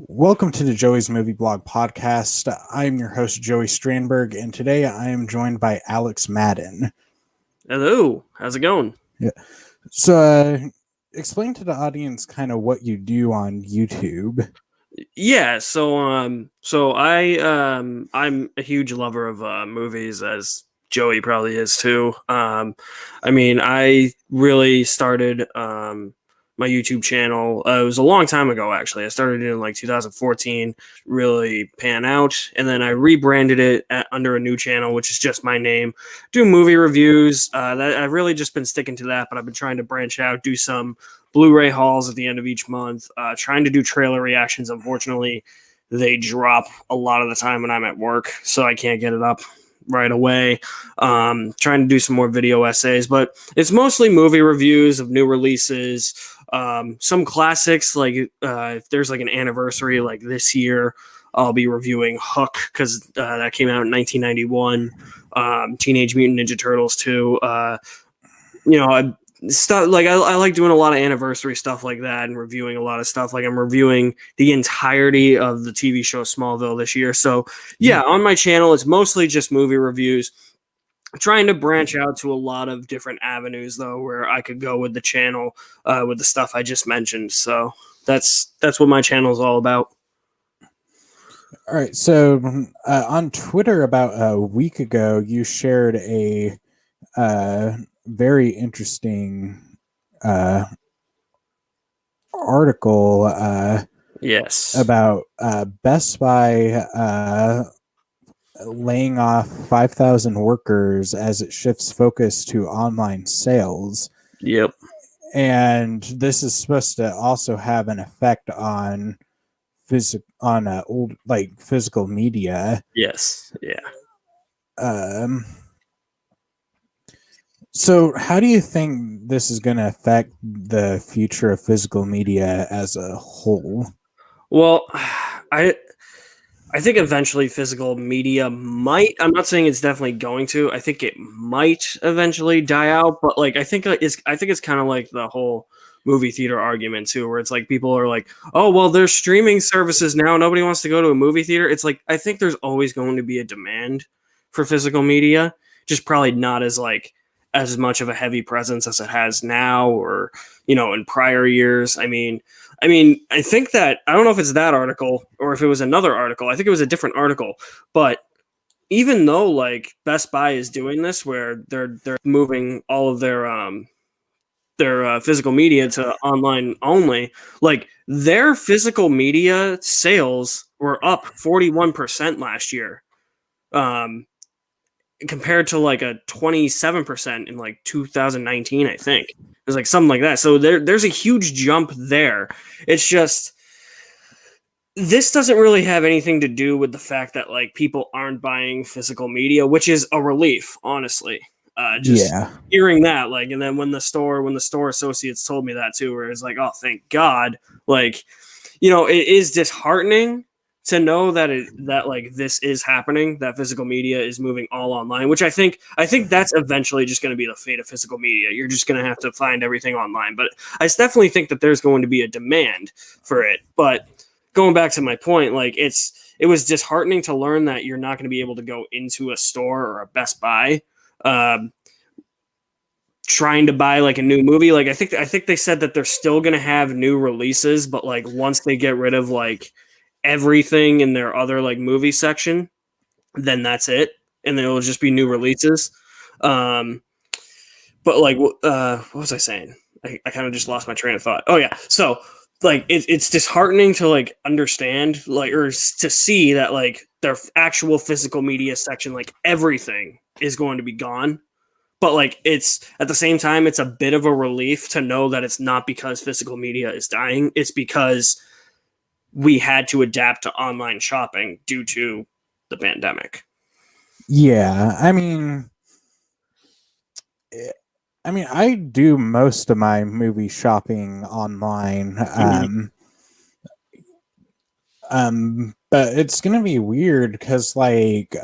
Welcome to the Joey's Movie Blog podcast. I'm your host, Joey Strandberg, and today I am joined by Alex Madden. Hello, how's it going? Yeah. So, explain to the audience kind of what you do on YouTube. Yeah, I'm a huge lover of movies, as Joey probably is too. I really started my YouTube channel. It was a long time ago, actually. I started it in like 2014, really pan out, and then I rebranded it under a new channel, which is just my name. Do movie reviews. That I've really just been sticking to that, but I've been trying to branch out, do some Blu-ray hauls at the end of each month, trying to do trailer reactions. Unfortunately, they drop a lot of the time when I'm at work, so I can't get it up right away. Trying to do some more video essays, but it's mostly movie reviews of new releases, some classics, like if there's like an anniversary like this year, I'll be reviewing Hook, because that came out in 1991. Teenage Mutant Ninja Turtles 2. Stuff like I like doing a lot of anniversary stuff like that and reviewing a lot of stuff. Like I'm reviewing the entirety of the TV show Smallville this year. So yeah, on my channel, it's mostly just movie reviews. I'm trying to branch out to a lot of different avenues though, where I could go with the channel, with the stuff I just mentioned. So that's what my channel is all about. All right. So, on Twitter about a week ago, you shared a very interesting article Yes. about Best Buy laying off 5,000 workers as it shifts focus to online sales. Yep. And this is supposed to also have an effect on physical media. Yes. Yeah. So how do you think this is going to affect the future of physical media as a whole? Well, I think eventually physical media might. I'm not saying it's definitely going to. I think it might eventually die out, but like I think it's kind of like the whole movie theater argument too, where it's like people are like, "Oh, well, there's streaming services now. Nobody wants to go to a movie theater." It's like I think there's always going to be a demand for physical media, just probably not as much of a heavy presence as it has now, or in prior years. I think that I don't know if it's that article or if it was another article. I think it was a different article. But even though like Best Buy is doing this, where they're moving all of their physical media to online only, like their physical media sales were up 41% last year, compared to like a 27% in like 2019. I think it was like something like that. So there's a huge jump there. It's just this doesn't really have anything to do with the fact that like people aren't buying physical media, which is a relief, honestly. Just hearing that, like, and then when the store associates told me that too, where it's like, oh, thank God. Like, it is disheartening to know that like this is happening, that physical media is moving all online, which I think that's eventually just going to be the fate of physical media. You're just going to have to find everything online. But I definitely think that there's going to be a demand for it. But going back to my point, like it was disheartening to learn that you're not going to be able to go into a store or a Best Buy trying to buy like a new movie. Like I think they said that they're still going to have new releases, but like once they get rid of like everything in their other like movie section, then that's it, and then it'll just be new releases. But like what was I saying? I kind of just lost my train of thought. Oh yeah, so like it's disheartening to like understand, like, or to see that like their actual physical media section, like everything is going to be gone. But like it's at the same time, it's a bit of a relief to know that it's not because physical media is dying. It's because we had to adapt to online shopping due to the pandemic. Yeah, I mean, I do most of my movie shopping online. But it's gonna be weird because, like,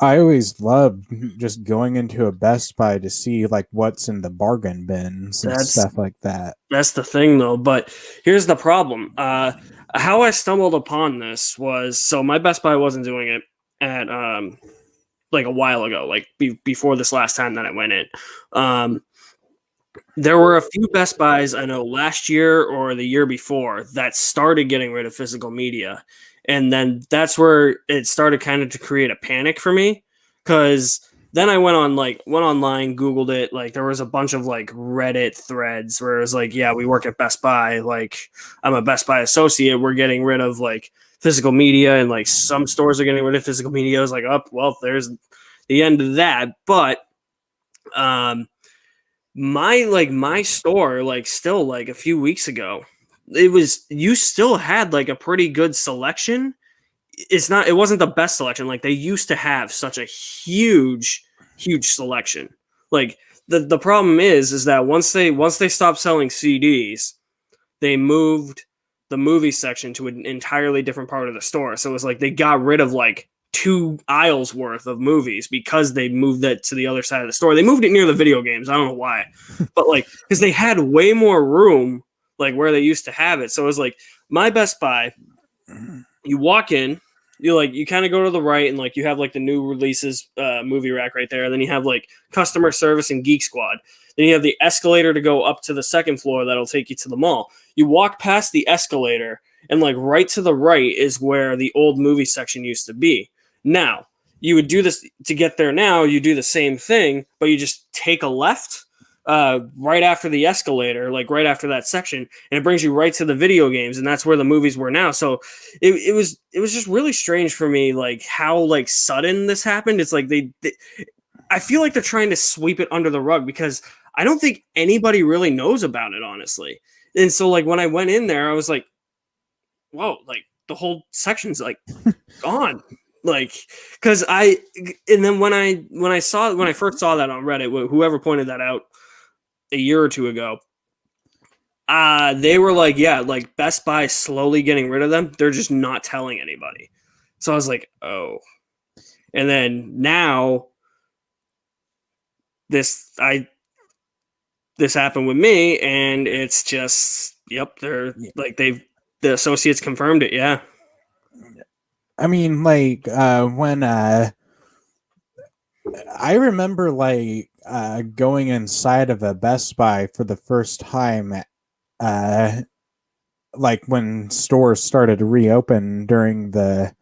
I always love just going into a Best Buy to see like what's in the bargain bins and That's stuff like that. That's the thing, though. But here's the problem. How I stumbled upon this was so my Best Buy wasn't doing it at like a while ago, like before this last time that I went in. Um, there were a few Best Buys I know last year or the year before that started getting rid of physical media, and then that's where it started kind of to create a panic for me because then I went online, Googled it. Like there was a bunch of like Reddit threads where it was like, yeah, we work at Best Buy. Like I'm a Best Buy associate. We're getting rid of like physical media, and like some stores are getting rid of physical media. I was like, oh, well, there's the end of that. But um, my store like still like a few weeks ago, you still had like a pretty good selection. It wasn't the best selection. Like they used to have such a huge selection. Like the problem is that once they stopped selling CDs, they moved the movie section to an entirely different part of the store. So it was like they got rid of like 2 aisles worth of movies because they moved that to the other side of the store. They moved it near the video games. I don't know why, but like because they had way more room like where they used to have it. So it was like my Best Buy, you walk in, you kind of go to the right, and like you have like the new releases movie rack right there. Then you have like customer service and Geek Squad. Then you have the escalator to go up to the second floor that'll take you to the mall. You walk past the escalator, and like right to the right is where the old movie section used to be. Now you would do this to get there. Now you do the same thing, but you just take a left right after the escalator, like right after that section, and it brings you right to the video games, and that's where the movies were now. So it was just really strange for me, like how like sudden this happened. It's like I feel like they're trying to sweep it under the rug because I don't think anybody really knows about it, honestly. And so like when I went in there, I was like, whoa, like the whole section's like gone. Like because and then when I first saw that on Reddit, whoever pointed that out a year or two ago, they were like, yeah, like Best Buy slowly getting rid of them. They're just not telling anybody. So I was like, oh. And then now this happened with me, and it's just, yep, they're like the associates confirmed it. Yeah. I mean, like when I remember like going inside of a Best Buy for the first time, uh, like when stores started to reopen during the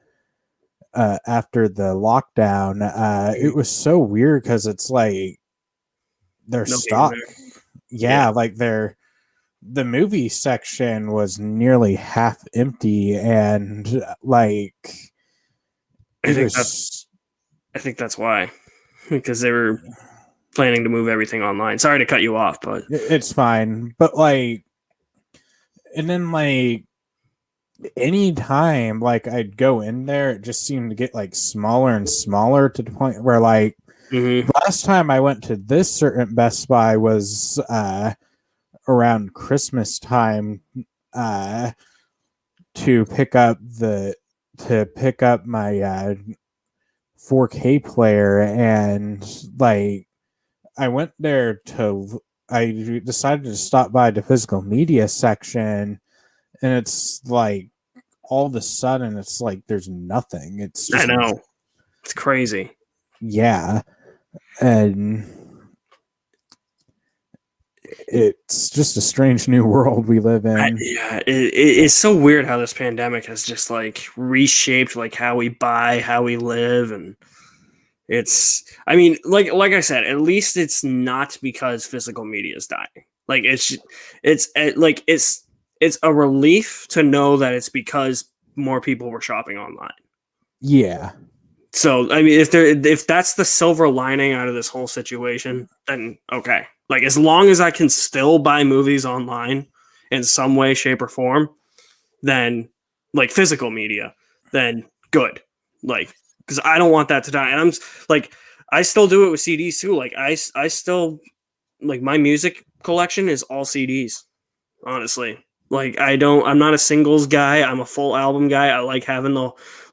after the lockdown. It was so weird because it's like their Nobody in stock, there. yeah, like the movie section was nearly half empty, and like I it think that's was. I think that's why, because they were planning to move everything online. Sorry to cut you off, but It's fine, but like, and then like anytime like I'd go in there, it just seemed to get like smaller and smaller to the point where like last time I went to this certain Best Buy was around Christmas time uh to pick up my 4K player, and like I went there to I decided to stop by the physical media section, and it's like all of a sudden it's like there's nothing. It's I just, know it's crazy. yeah, and it's just a strange new world we live in. Yeah, it's so weird how this pandemic has just like reshaped like how we buy, how we live, and I mean, like I said, at least it's not because physical media is dying. Like it's a relief to know that it's because more people were shopping online. Yeah. So I mean, if that's the silver lining out of this whole situation, then okay. Like as long as I can still buy movies online in some way, shape, or form, then like physical media, then good. Like because I don't want that to die. And like I still do it with CDs too. Like I still like my music collection is all CDs. Honestly, Like I'm not a singles guy. I'm a full album guy. I like having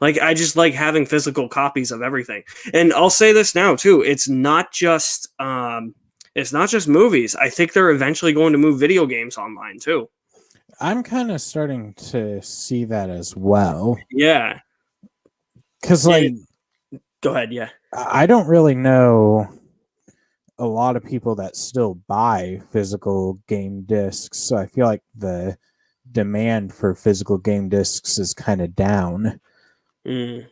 I just like having physical copies of everything. And I'll say this now too. It's not just movies. I think they're eventually going to move video games online too. I'm kind of starting to see that as well. Yeah. Because, like, go ahead. Yeah. I don't really know a lot of people that still buy physical game discs. So I feel like the demand for physical game discs is kind of down. Mm.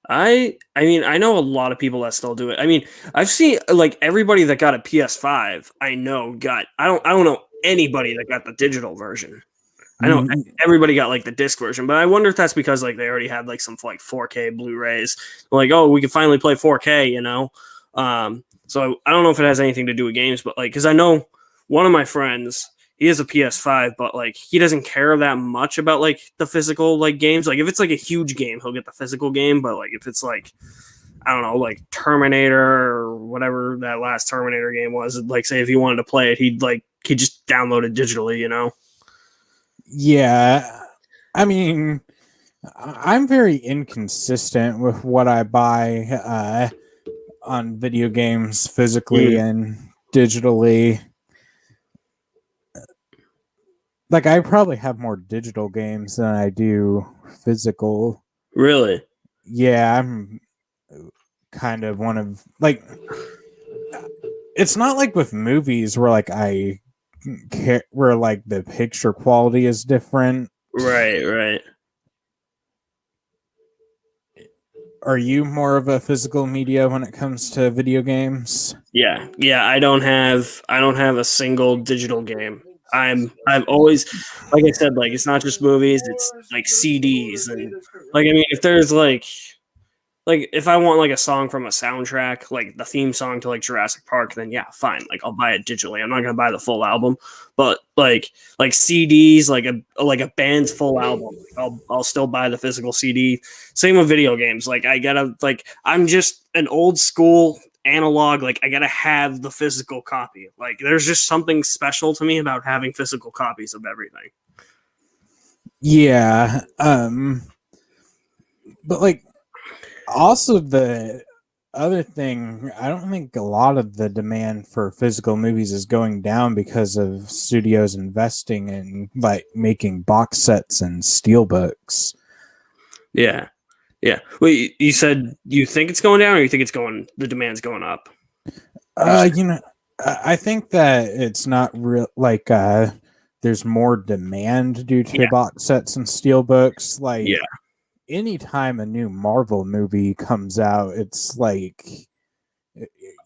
I mean, I know a lot of people that still do it. I mean, I've seen like everybody that got a PS5, I know I don't know anybody that got the digital version. I know everybody got like the disc version, but I wonder if that's because like they already had like some like 4K Blu-rays. Like, oh, we can finally play 4K, you know? So I don't know if it has anything to do with games, but like, because I know one of my friends, he has a PS5, but like he doesn't care that much about like the physical like games. Like if it's like a huge game, he'll get the physical game, but like if it's like I don't know, like Terminator or whatever that last Terminator game was, like say if he wanted to play it, he'd just download it digitally, you know? Yeah. I mean, I'm very inconsistent with what I buy on video games physically and digitally. Like, I probably have more digital games than I do physical. Really? Yeah, I'm kind of one of like. It's not like with movies where like where like the picture quality is different. Right. Are you more of a physical media when it comes to video games? Yeah. I don't have a single digital game. I've always, like I said, like it's not just movies, it's like CDs and like I mean if there's like if I want like a song from a soundtrack, like the theme song to like Jurassic Park, then yeah, fine. Like I'll buy it digitally. I'm not gonna buy the full album, but like CDs, like a band's full album, I'll still buy the physical CD. Same with video games. Like I gotta like I'm just an old school analog. Like I gotta have the physical copy. Like there's just something special to me about having physical copies of everything. Yeah. But like also the other thing, I don't think a lot of the demand for physical movies is going down because of studios investing in like making box sets and steelbooks. Yeah. Wait, you said you think it's going down, or you think the demand's going up? You know, I think that it's not real. Like, there's more demand due to box sets and steelbooks. Like, anytime a new Marvel movie comes out, it's like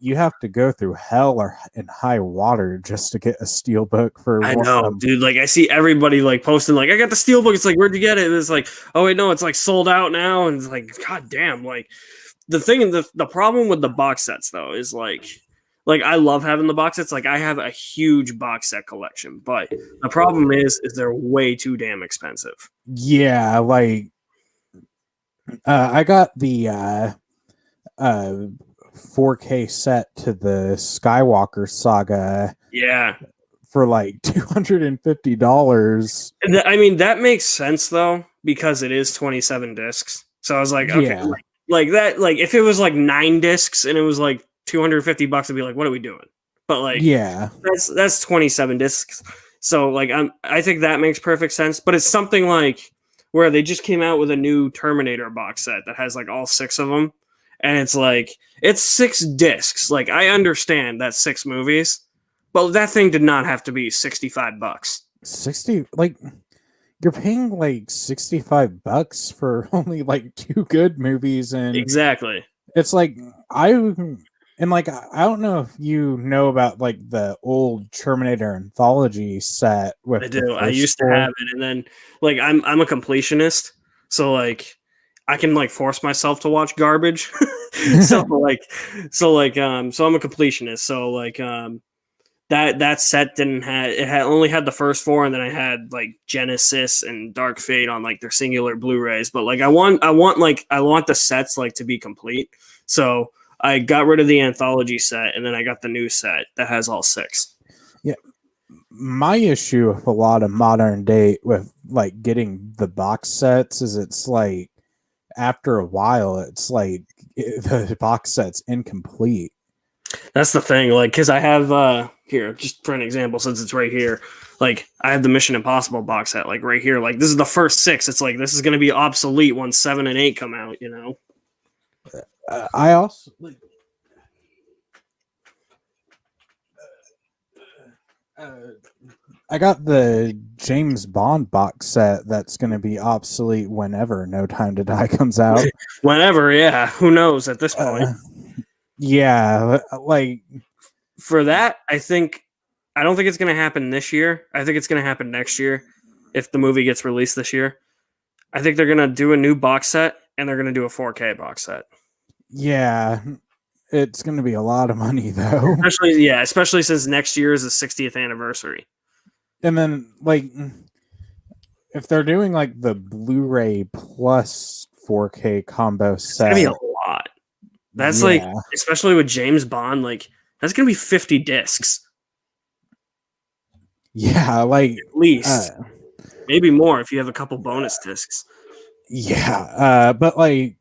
you have to go through hell or in high water just to get a steelbook for. I know, dude. Like I see everybody like posting like I got the steelbook. It's like where'd you get it? And it's like oh wait no, it's like sold out now. And it's like god damn. Like the problem with the box sets though is like I love having the box sets. Like I have a huge box set collection, but the problem is they're way too damn expensive. Yeah, like I got the 4K set to the Skywalker saga. Yeah. For like $250. I mean, that makes sense though, because it is 27 discs. So I was like, okay, yeah. like that, like if it was like 9 discs and it was like $250, I'd be like, what are we doing? But like, yeah, that's 27 discs. So like, I think that makes perfect sense. But it's something like where they just came out with a new Terminator box set that has like all 6 of them, and it's like it's 6 discs. Like I understand that's 6 movies. But that thing did not have to be $65. 60, like you're paying like $65 for only like 2 good movies, and exactly. It's like I don't know if you know about like the old Terminator anthology set with. I do. I used to have it, and then like I'm a completionist, so like I can like force myself to watch garbage. so I'm a completionist. So like that set didn't have it had only had the first 4, and then I had like Genesis and Dark Fate on like their singular Blu-rays. But like I want the sets like to be complete. So I got rid of the anthology set, and then I got the new set that has all 6. Yeah, my issue with a lot of modern day with like getting the box sets is it's like after a while it's like the box set's incomplete. That's the thing, like, because I have here, just for an example, since it's right here, like I have the Mission Impossible box set, like right here, like this is the first 6. It's like this is going to be obsolete once 7 and 8 come out, you know. I also like. I got the James Bond box set that's going to be obsolete whenever No Time to Die comes out. Whenever, yeah, who knows at this point. Yeah, like for that, I don't think it's going to happen this year. I think it's going to happen next year if the movie gets released this year. I think they're going to do a new box set and they're going to do a 4K box set. Yeah, it's going to be a lot of money though. Especially since next year is the 60th anniversary. And then like if they're doing like the Blu-ray plus 4K combo set, it's going to be a lot. That's like, especially with James Bond, like that's going to be 50 discs. Yeah, like at least maybe more if you have a couple bonus discs. Yeah, but like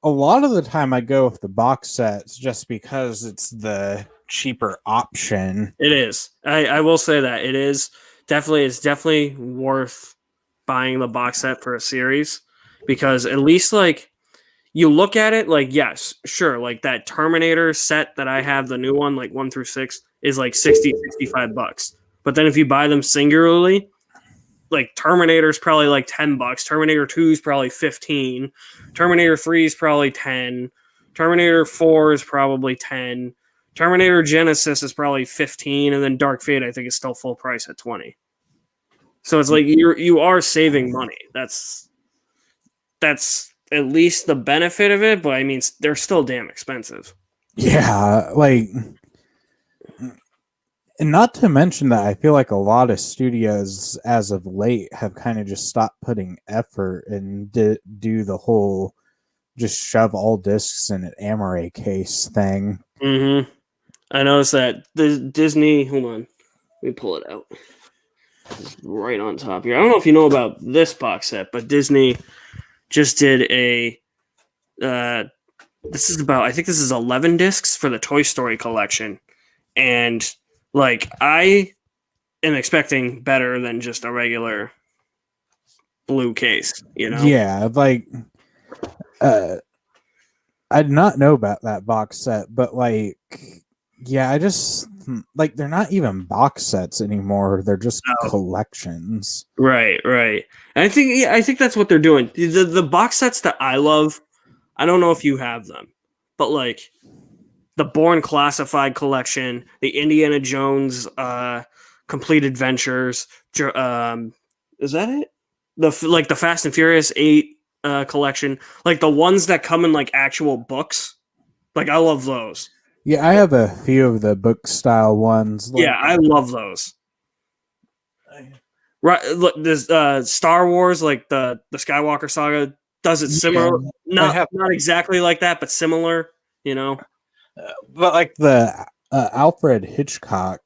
a lot of the time I go with the box sets just because it's the cheaper option. It is. I will say that it's definitely worth buying the box set for a series because at least like you look at it like, yes, sure, like that Terminator set that I have, the new one, like 1 through 6 is like $65. But then if you buy them singularly, like Terminator's probably like $10. Terminator 2 is probably 15. Terminator 3 is probably 10. Terminator 4 is probably 10. Terminator Genesis is probably 15, and then Dark Fate I think is still full price at 20. So it's like you are saving money. That's at least the benefit of it, but I mean they're still damn expensive. Yeah, like, and not to mention that I feel like a lot of studios as of late have kind of just stopped putting effort and do the whole just shove all discs in an Amaray case thing. Mm-hmm. I noticed that the Disney. Hold on, let me pull it out. It's right on top here. I don't know if you know about this box set, but Disney just did a. This is about. I think this is 11 discs for the Toy Story collection, and like I am expecting better than just a regular blue case. You know? Yeah, like. I did not know about that box set, but like, yeah, I just like they're not even box sets anymore. They're just collections. Right. And I think that's what they're doing. The box sets that I love, I don't know if you have them, but like the Bourne Classified collection, the Indiana Jones Complete Adventures, is that it? The Fast and Furious 8 collection, like the ones that come in like actual books, like I love those. Yeah, I have a few of the book style ones. Like, yeah, I love those. Right, look, this Star Wars, like the Skywalker saga, does it similar. Yeah, not exactly like that, but similar. You know, but like the Alfred Hitchcock.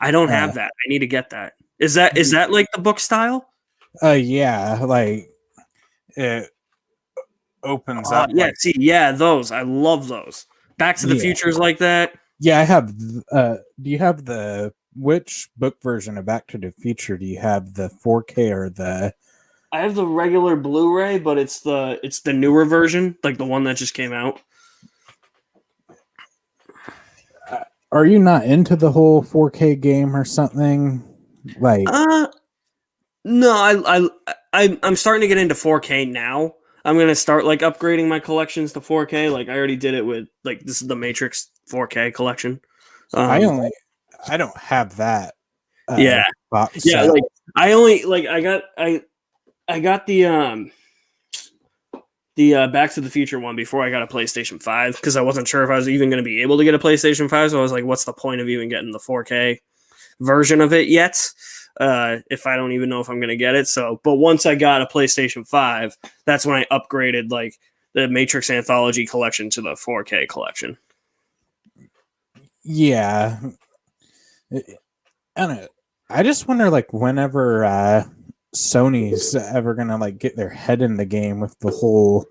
I don't have that. I need to get that. Is that like the book style? Yeah, like it opens up. Yeah, see, yeah, those I love those. Back to the Future's like that. Yeah, I have. Do you have which book version of Back to the Future? Do you have the 4K or the? I have the regular Blu-ray, but it's the newer version, like the one that just came out. Are you not into the whole 4K game or something? Like, no, I'm starting to get into 4K now. I'm gonna start like upgrading my collections to 4K. Like I already did it with like this is the Matrix 4K collection. I don't have that. Box set. Like I only like I got the Back to the Future one before I got a PlayStation 5 because I wasn't sure if I was even going to be able to get a PlayStation 5. So I was like, what's the point of even getting the 4K version of it yet? If I don't even know if I'm going to get it. So, but once I got a PlayStation 5, that's when I upgraded like the Matrix Anthology collection to the 4K collection. Yeah. I don't know. I just wonder, like, whenever Sony's ever gonna like get their head in the game with the whole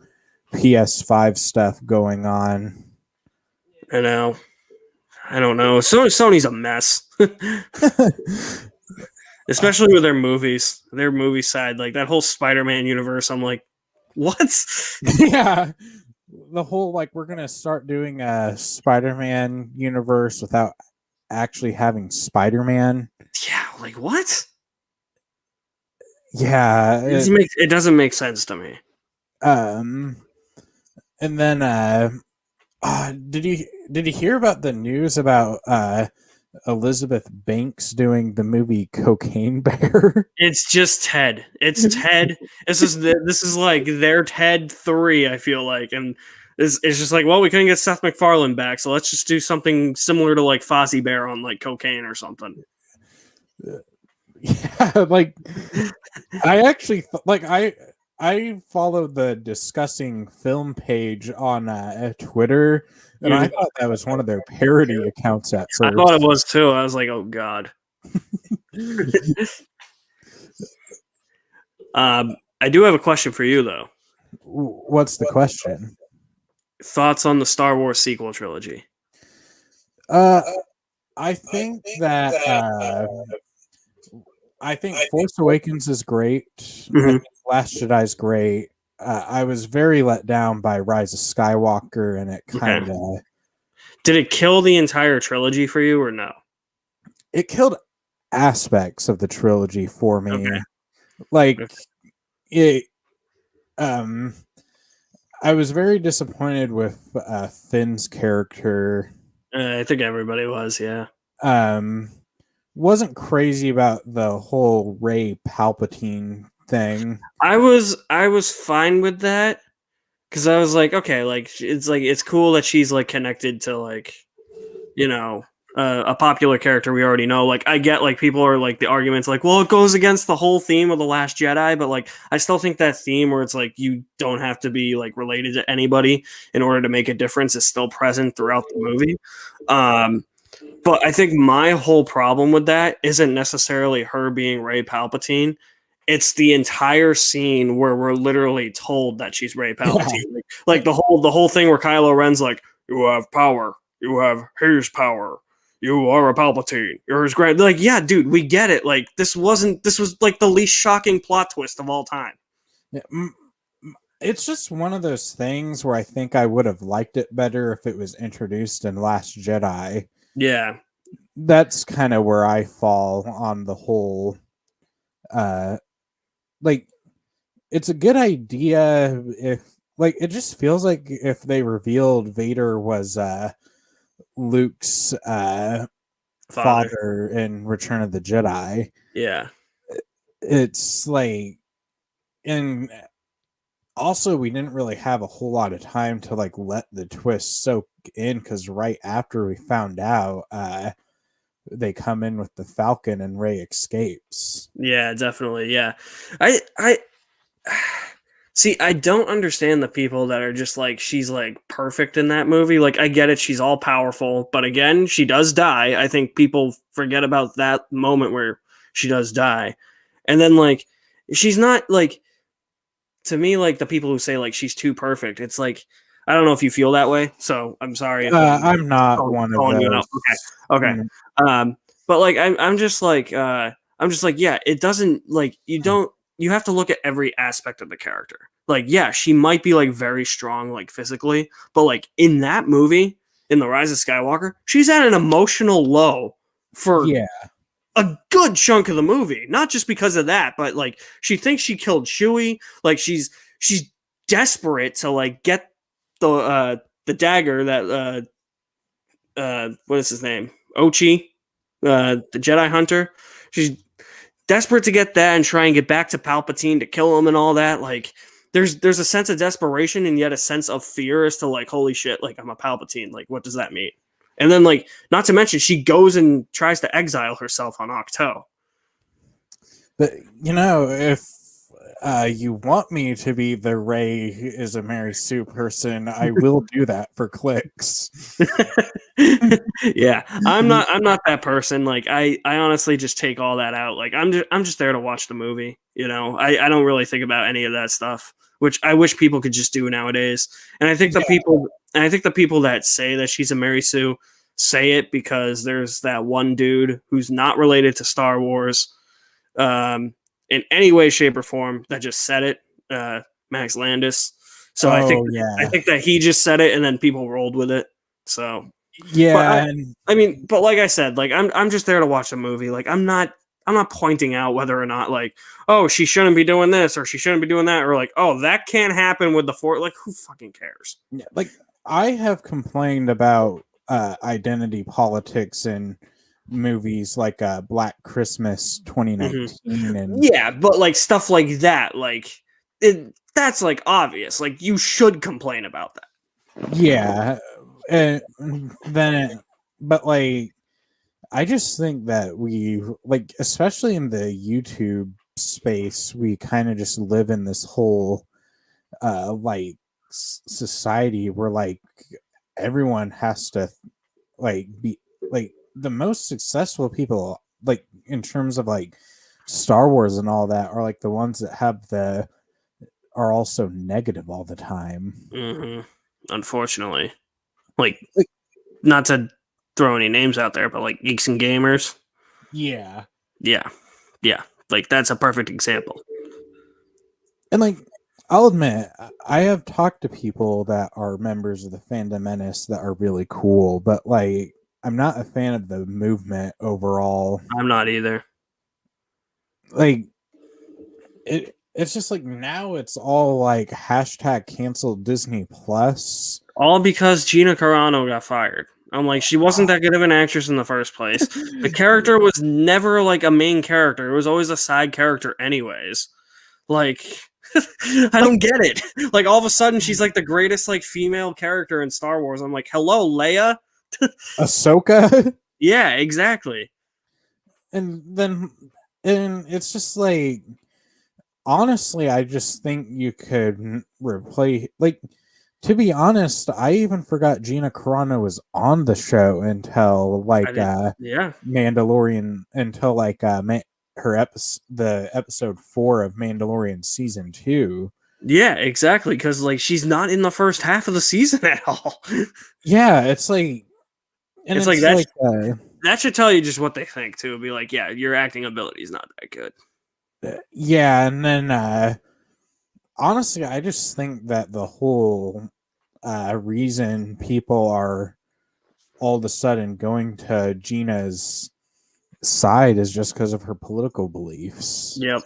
PS5 stuff going on. I know. I don't know. Sony's a mess, especially with their movies. Their movie side, like that whole Spider-Man universe. I'm like, what? Yeah, the whole like we're gonna start doing a Spider-Man universe without actually having Spider-Man. Yeah, like what? Yeah, It doesn't make sense to me. um, and then did you hear about the news about Elizabeth Banks doing the movie Cocaine Bear? It's just Ted. It's Ted. This is like their Ted 3. I feel like, and it's just like, well, we couldn't get Seth MacFarlane back, so let's just do something similar to like Fozzie Bear on like cocaine or something. Yeah, like I actually like I followed the discussing film page on Twitter, and I thought that was one of their parody accounts at I thought it first. was too. I was like, oh god. I do have a question for you though. What's the question? Thoughts on the Star Wars sequel trilogy? Uh, I think that I think Force Awakens is great. I Mm-hmm. think Last Jedi is great. I was very let down by Rise of Skywalker, and it Okay. kind of Did it kill the entire trilogy for you or no? it killed aspects of the trilogy for me. Okay. Like it, um, I was very disappointed with Finn's character. I think everybody was, yeah. Um, wasn't crazy about the whole Ray Palpatine thing. I was fine with that because I was like, okay, like it's cool that she's like connected to like you know a popular character we already know. Like I get like people are like the arguments like, well, it goes against the whole theme of the Last Jedi, but like I still think that theme where it's like you don't have to be like related to anybody in order to make a difference is still present throughout the movie. Um, but I think my whole problem with that isn't necessarily her being Ray Palpatine. It's the entire scene where we're literally told that she's Ray Yeah, Palpatine. Like the whole thing where Kylo Ren's like, "You have power. You have his power. You are a Palpatine. You're his grand." Like, yeah, dude, we get it. Like, this was like the least shocking plot twist of all time. yeah. It's just one of those things where I think I would have liked it better if it was introduced in Last Jedi. Yeah, That's kind of where I fall on the whole. Uh, like it's a good idea if like it just feels like if they revealed Vader was Luke's father. father in Return of the Jedi. Yeah, It's like, and also we didn't really have a whole lot of time to like let the twist soak in because right after we found out, they come in with the Falcon and Rey escapes. yeah, definitely. Yeah, I see, I don't understand the people that are just like she's like perfect in that movie. Like I get it, she's all powerful, but again, she does die. I think people forget about that moment where she does die. And then like she's not like to me like the people who say like she's too perfect. It's like I don't know if you feel that way. So I'm sorry if I'm I'm not calling, one of calling you those. out. Okay. Okay. Mm, But like I'm just like yeah, it doesn't like you have to look at every aspect of the character. Like yeah, she might be like very strong like physically, but like in that movie, in The Rise of Skywalker, she's at an emotional low for yeah, a good chunk of the movie. Not just because of that, but like she thinks she killed Chewie. Like she's desperate to like get the dagger that what is his name? Ochi, the Jedi Hunter. She's desperate to get that and try and get back to Palpatine to kill him and all that. Like, there's a sense of desperation and yet a sense of fear as to like, holy shit, like I'm a Palpatine. Like, what does that mean? And then like, not to mention, she goes and tries to exile herself on Octo. but you know, if You want me to be the Ray is a Mary Sue person? I will do that for clicks. Yeah, I'm not that person. Like I honestly just take all that out. Like I'm just there to watch the movie. You know, I don't really think about any of that stuff, which I wish people could just do nowadays. And Yeah. I think the people that say that she's a Mary Sue say it because there's that one dude who's not related to Star Wars, in any way, shape, or form that just said it. Max Landis. So Oh I yeah. think that he just said it, and then people rolled with it. So, but Yeah. And I mean, but like I said, like I'm just there to watch a movie. Like I'm not pointing out whether or not like, oh, she shouldn't be doing this or she shouldn't be doing that, or like, oh, that can't happen with the Fort. Like, who fucking cares? yeah, like I have complained about identity politics in movies like Black Christmas Hmm. 2019 and Yeah, but like stuff like that, like that's like obvious. Like you should complain about that. yeah, and then but like I just think that we like especially in the YouTube space we kind of just live in this whole like society where like everyone has to like be like the most successful people like in terms of like Star Wars and all that are like the ones that have the are also negative all the time. Hmm. Unfortunately, like Like, not to throw any names out there, but like geeks and gamers, yeah. yeah, yeah, like that's a perfect example. And like I'll admit I have talked to people that are members of the Fandom Menace that are really cool, but like I'm not a fan of the movement overall. I'm not either. Like it's just like now it's all like hashtag cancel Disney Plus. All because Gina Carano got fired. I'm like, she wasn't that good of an actress in the first place. The character was never like a main character. It was always a side character, anyways. Like, I Like don't get it. Like, all of a sudden, she's like the greatest like female character in Star Wars. I'm like, hello, Leia. Ahsoka. Yeah, exactly. and then and it's just like honestly I just think you could replace like to be honest I even forgot Gina Carano was on the show until I like did. Yeah, Mandalorian until like her episode the episode 4 of Mandalorian season 2. yeah, exactly. Because like she's not in the first half of the season at all. Yeah, it's like and It's like it's like that should tell you just what they think too. Be like, yeah, your acting ability is not that good. yeah, and then honestly I just think that the whole reason people are all of a sudden going to Gina's side is just because of her political beliefs. Yep,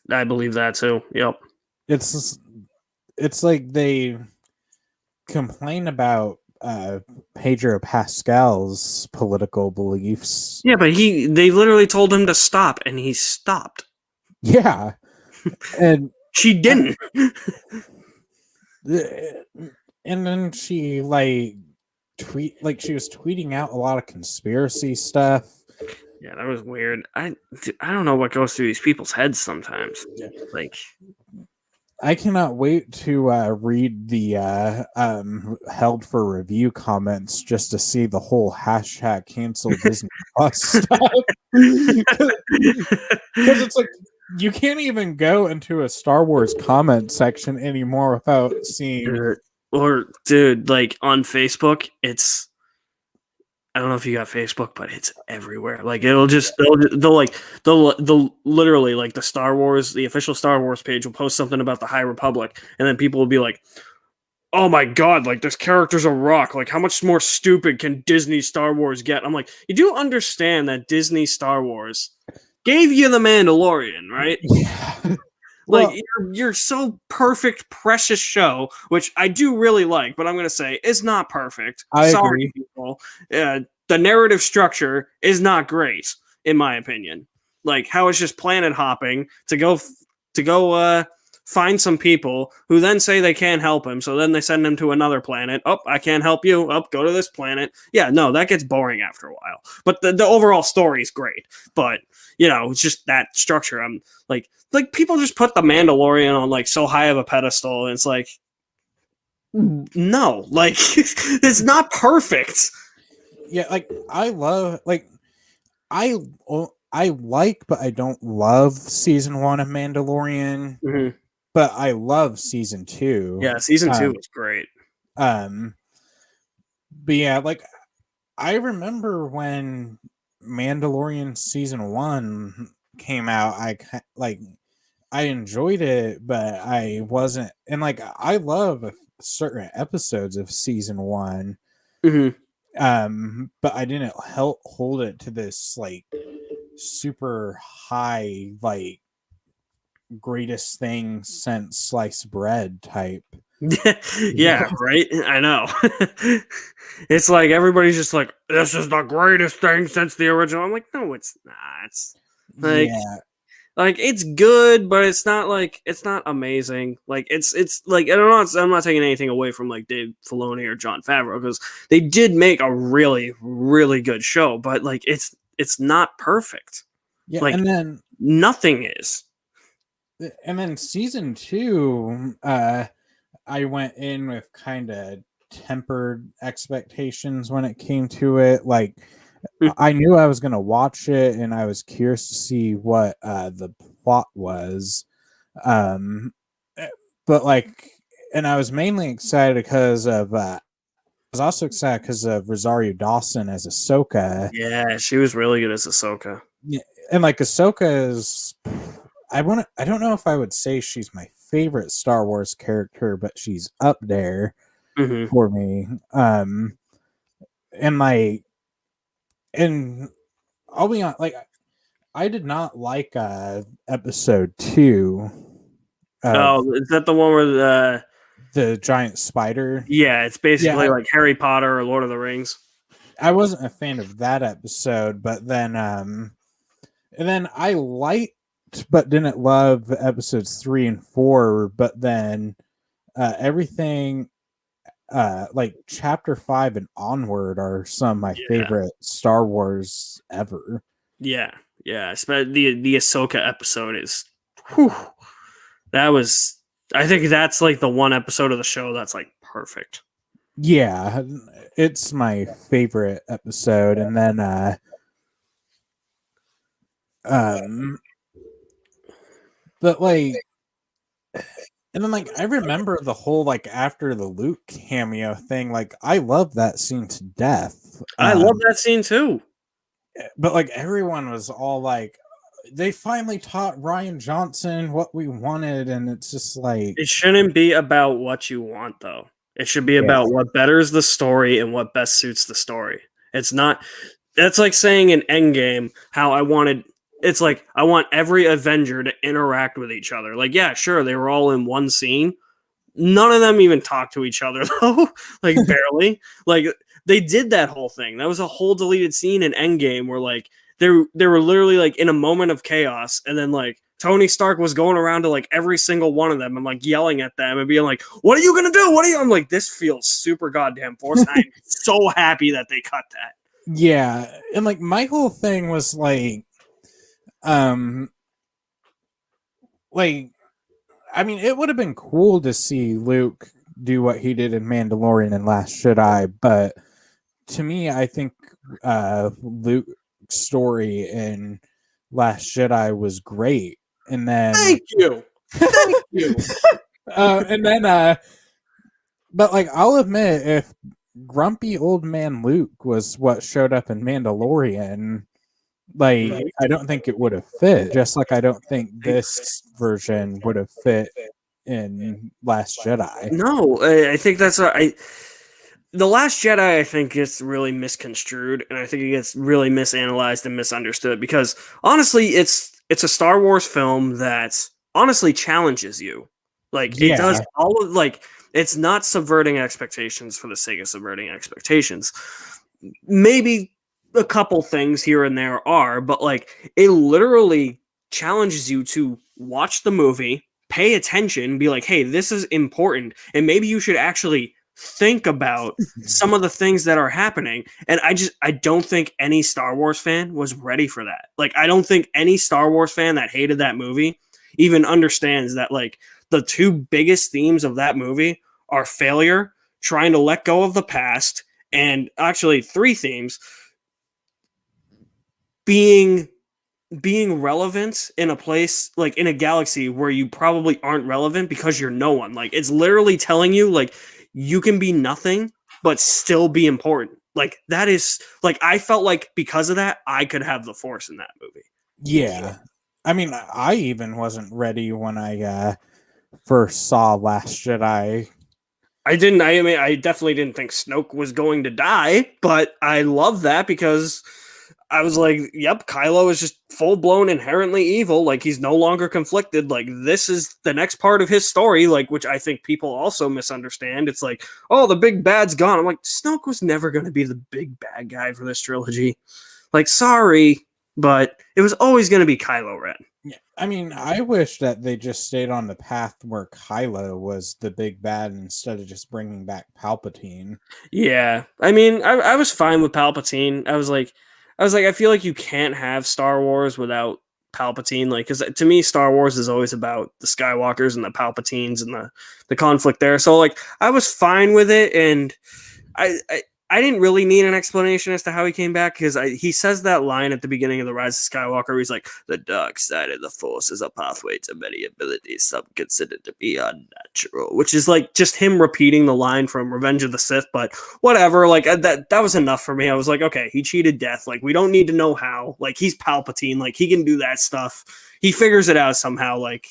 I believe that too. Yep. It's it's like they complain about Pedro Pascal's political beliefs. Yeah, but they literally told him to stop, and he stopped. Yeah, and She didn't. and then she like she was tweeting out a lot of conspiracy stuff. Yeah, that was weird. I don't know what goes through these people's heads sometimes. Like, I cannot wait to read the held for review comments just to see the whole hashtag cancel Disney Plus stuff. Because it's like you can't even go into a Star Wars comment section anymore without seeing. dude, like on Facebook, it's I don't know if you got Facebook, but it's everywhere. Like they'll literally like the official Star Wars page will post something about the High Republic, and then people will be like, "Oh my god, like this character's a rock. Like how much more stupid can Disney Star Wars get?" I'm like, you do understand that Disney Star Wars gave you the Mandalorian, right? Yeah. Like Well, your so perfect, precious show, which I do really like, but I'm gonna say is not perfect. I Sorry, agree. people. The narrative structure is not great, in my opinion. Like how it's just planet hopping to go find some people who then say they can't help him. So then they send him to another planet. Oh, I can't help you. Oh, go to this planet. Yeah, no, that gets boring after a while. But the overall story is great. But, it's just that structure. I'm like people just put the Mandalorian on like so high of a pedestal. And it's like, no, like it's not perfect. Yeah, like I love I like, but I don't love season 1 of Mandalorian. Mm-hmm. But I love season 2. Yeah, season 2 was great. But yeah, like I remember when Mandalorian season 1 came out, I enjoyed it, but I wasn't, and like I love certain episodes of season 1. But I didn't hold it to this like super high, like greatest thing since sliced bread type. Yeah, right. I know. It's like everybody's just like, this is the greatest thing since the original. I'm like, no, it's not. It's like, Yeah, like it's good, but it's not amazing. Like it's like I don't know. I'm not taking anything away from like Dave Filoni or Jon Favreau because they did make a really really good show, but like it's not perfect. yeah, Like nothing is. and then season 2, I went in with kind of tempered expectations when it came to it. Like I knew I was gonna watch it, and I was curious to see what the plot was. But like, and I was mainly excited because of. I was also excited because of Rosario Dawson as Ahsoka. Yeah, she was really good as Ahsoka. Yeah, and like Ahsoka is, I don't know if I would say she's my favorite Star Wars character, but she's up there for me. And like, and I'll be honest, like I did not like episode 2. Is that the one where the giant spider? Yeah, it's basically like Harry Potter or Lord of the Rings. I wasn't a fan of that episode, but then and then I liked but didn't love episodes 3 and 4, but then everything like chapter 5 and onward are some of my favorite Star Wars ever. Yeah. The Ahsoka episode is that was, I think that's like the one episode of the show that's like perfect. Yeah, it's my favorite episode. And then but like, and then like I remember the whole like after the Luke cameo thing, like I love that scene to death. I love that scene too. But like everyone was all like, they finally taught Rian Johnson what we wanted, and it's just like, it shouldn't be about what you want though. It should be about what betters the story and what best suits the story. It's not, that's like saying in Endgame how I want every Avenger to interact with each other. Like, yeah, sure, they were all in one scene. None of them even talk to each other though. Like barely. Like they did that whole thing. That was a whole deleted scene in Endgame where like they were literally like in a moment of chaos, and then like Tony Stark was going around to like every single one of them and like yelling at them and being like, "What are you gonna do? What are you?" I'm like, this feels super goddamn forced. I'm so happy that they cut that. Yeah, and like my whole thing was like, like, I mean, it would have been cool to see Luke do what he did in Mandalorian and Last Jedi, but to me, I think Luke's story in Last Jedi was great. And then thank you. And then but like I'll admit, if grumpy old man Luke was what showed up in Mandalorian, like I don't think it would have fit. Just like I don't think this version would have fit in Last Jedi. No, I think that's The Last Jedi, I think, gets really misconstrued, and I think it gets really misanalyzed and misunderstood because honestly, it's a Star Wars film that honestly challenges you. Like it does all of like, it's not subverting expectations for the sake of subverting expectations. Maybe a couple things here and there are, but like it literally challenges you to watch the movie, pay attention, be like, hey, this is important, and maybe you should actually think about some of the things that are happening. And I don't think any Star Wars fan was ready for that. Like, I don't think any Star Wars fan that hated that movie even understands that, like, the two biggest themes of that movie are failure, trying to let go of the past, and actually three themes: being relevant in a place, like in a galaxy where you probably aren't relevant because you're no one. Like, it's literally telling you, like, you can be nothing but still be important. Like, that is, like, I felt like because of that I could have the Force in that movie. Yeah. I mean, I even wasn't ready when I first saw Last Jedi. I definitely didn't think Snoke was going to die, but I love that because I was like, yep, Kylo is just full blown inherently evil. Like, he's no longer conflicted. Like, this is the next part of his story, like, which I think people also misunderstand. It's like, oh, the big bad's gone. I'm like, Snoke was never going to be the big bad guy for this trilogy. Like, sorry, but it was always going to be Kylo Ren. Yeah, I mean, I wish that they just stayed on the path where Kylo was the big bad instead of just bringing back Palpatine. Yeah, I mean, I was fine with Palpatine. I feel like you can't have Star Wars without Palpatine. Like, because to me, Star Wars is always about the Skywalkers and the Palpatines and the conflict there. So, like, I was fine with it, and I didn't really need an explanation as to how he came back, because he says that line at the beginning of The Rise of Skywalker where he's like, the dark side of the Force is a pathway to many abilities some consider to be unnatural, which is like just him repeating the line from Revenge of the Sith. But whatever, like, that was enough for me. I was like, okay, he cheated death. Like, we don't need to know how. Like, he's Palpatine. Like, he can do that stuff. He figures it out somehow. Like,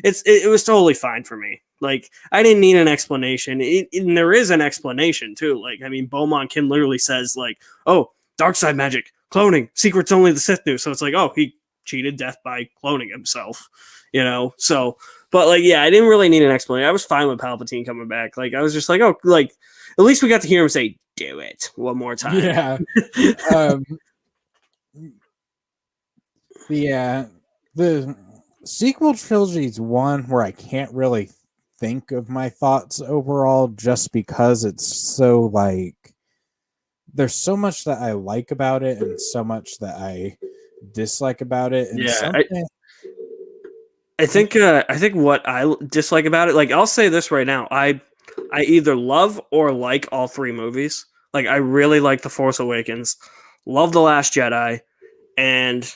it was totally fine for me. Like, I didn't need an explanation. And there is an explanation too. Like, I mean, Beaumont Kim literally says, like, oh, dark side magic, cloning, secrets only the Sith knew. So it's like, oh, he cheated death by cloning himself, you know? So, but like, yeah, I didn't really need an explanation. I was fine with Palpatine coming back. Like, I was just like, oh, like, at least we got to hear him say, do it one more time. Yeah. Yeah. The sequel trilogy is one where I can't really think of my thoughts overall, just because it's so, like, there's so much that I like about it and so much that I dislike about it. And Yeah, something I think what I dislike about it, like, I'll say this right now, I either love or like all three movies. Like, I really like The Force Awakens, love The Last Jedi, and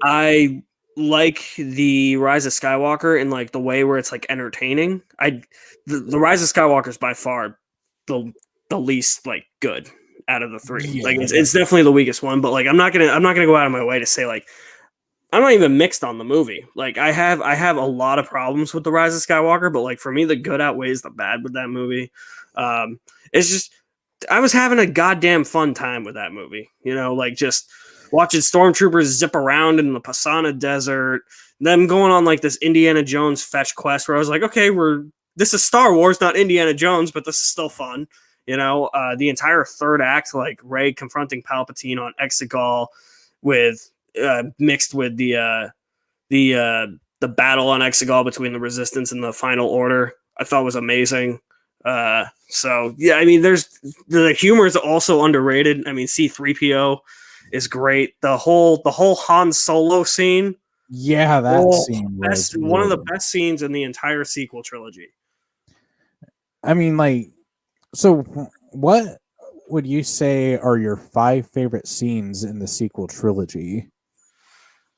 I like The Rise of Skywalker in, like, the way where it's, like, entertaining. The Rise of Skywalker is by far the least, like, good out of the three. Yeah, like, it's definitely the weakest one. But, like, I'm not gonna go out of my way to say, like, I'm not even mixed on the movie. Like, I have a lot of problems with The Rise of Skywalker, but, like, for me, the good outweighs the bad with that movie. It's just, I was having a goddamn fun time with that movie. You know, like, just watching stormtroopers zip around in the Pasana Desert, them going on, like, this Indiana Jones fetch quest where I was like, okay, this is Star Wars, not Indiana Jones, but this is still fun. You know, the entire third act, like, Rey confronting Palpatine on Exegol with mixed with the battle on Exegol between the Resistance and the Final Order, I thought was amazing. So yeah, I mean, there's the humor is also underrated. I mean, C-3PO is great. The whole Han Solo scene. Yeah, that scene was one of the best scenes in the entire sequel trilogy. I mean, like, so what would you say are your 5 favorite scenes in the sequel trilogy?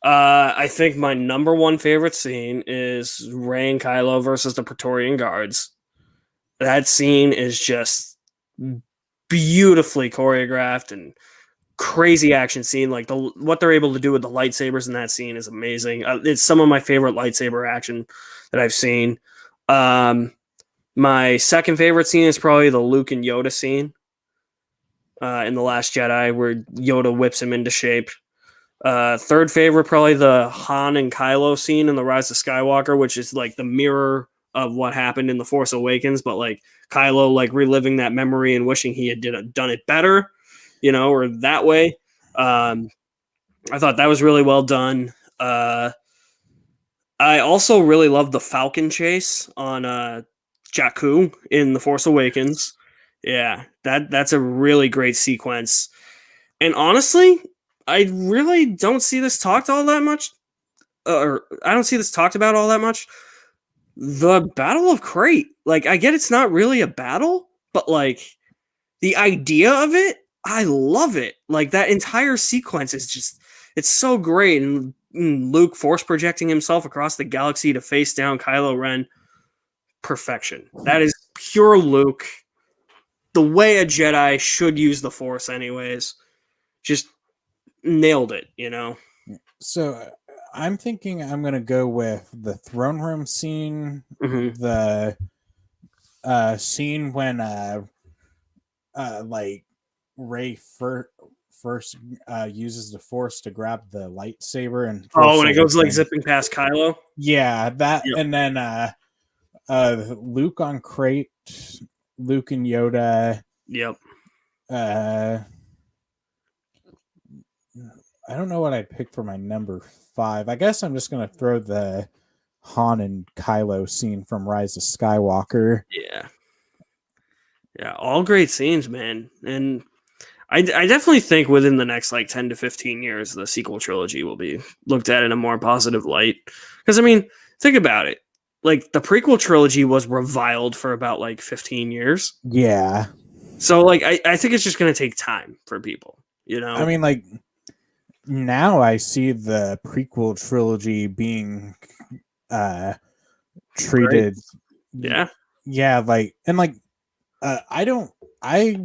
I think my number one favorite scene is Rey and Kylo versus the Praetorian Guards. That scene is just beautifully choreographed and crazy action scene. Like, what they're able to do with the lightsabers in that scene is amazing. It's some of my favorite lightsaber action that I've seen. My second favorite scene is probably the Luke and Yoda scene in The Last Jedi, where Yoda whips him into shape. Third favorite, probably the Han and Kylo scene in The Rise of Skywalker, which is like the mirror of what happened in The Force Awakens, but like Kylo, like, reliving that memory and wishing he had done it better, you know, or that way. I thought that was really well done. I also really love the Falcon chase on Jakku in The Force Awakens. Yeah, that's a really great sequence. And honestly, I really don't see this talked all that much. Or I don't see this talked about all that much. The Battle of Crate. Like, I get it's not really a battle, but like the idea of it, I love it. Like that entire sequence is just it's so great. And Luke force projecting himself across the galaxy to face down Kylo Ren. Perfection. That is pure Luke. The way a Jedi should use the Force, anyways. Just nailed it, you know? So I'm thinking I'm gonna go with the throne room scene, Mm-hmm. the scene when like Ray first uses the Force to grab the lightsaber and Oh, Force when it goes like Awakening. zipping past Kylo? Yeah, that, Yep. and then Luke on Crate, Luke and Yoda. Yep. Uh, I don't know what I'd pick for my number 5. I guess I'm just gonna throw the Han and Kylo scene from Rise of Skywalker. Yeah. Yeah. All great scenes, man. And I definitely think within the next like 10 to 15 years, the sequel trilogy will be looked at in a more positive light. Because, I mean, think about it. Like, the prequel trilogy was reviled for about like 15 years. Yeah, So, like, I think it's just going to take time for people, you I know? mean, like now I see the prequel trilogy being uh Great. treated. Yeah. Yeah, like, and like I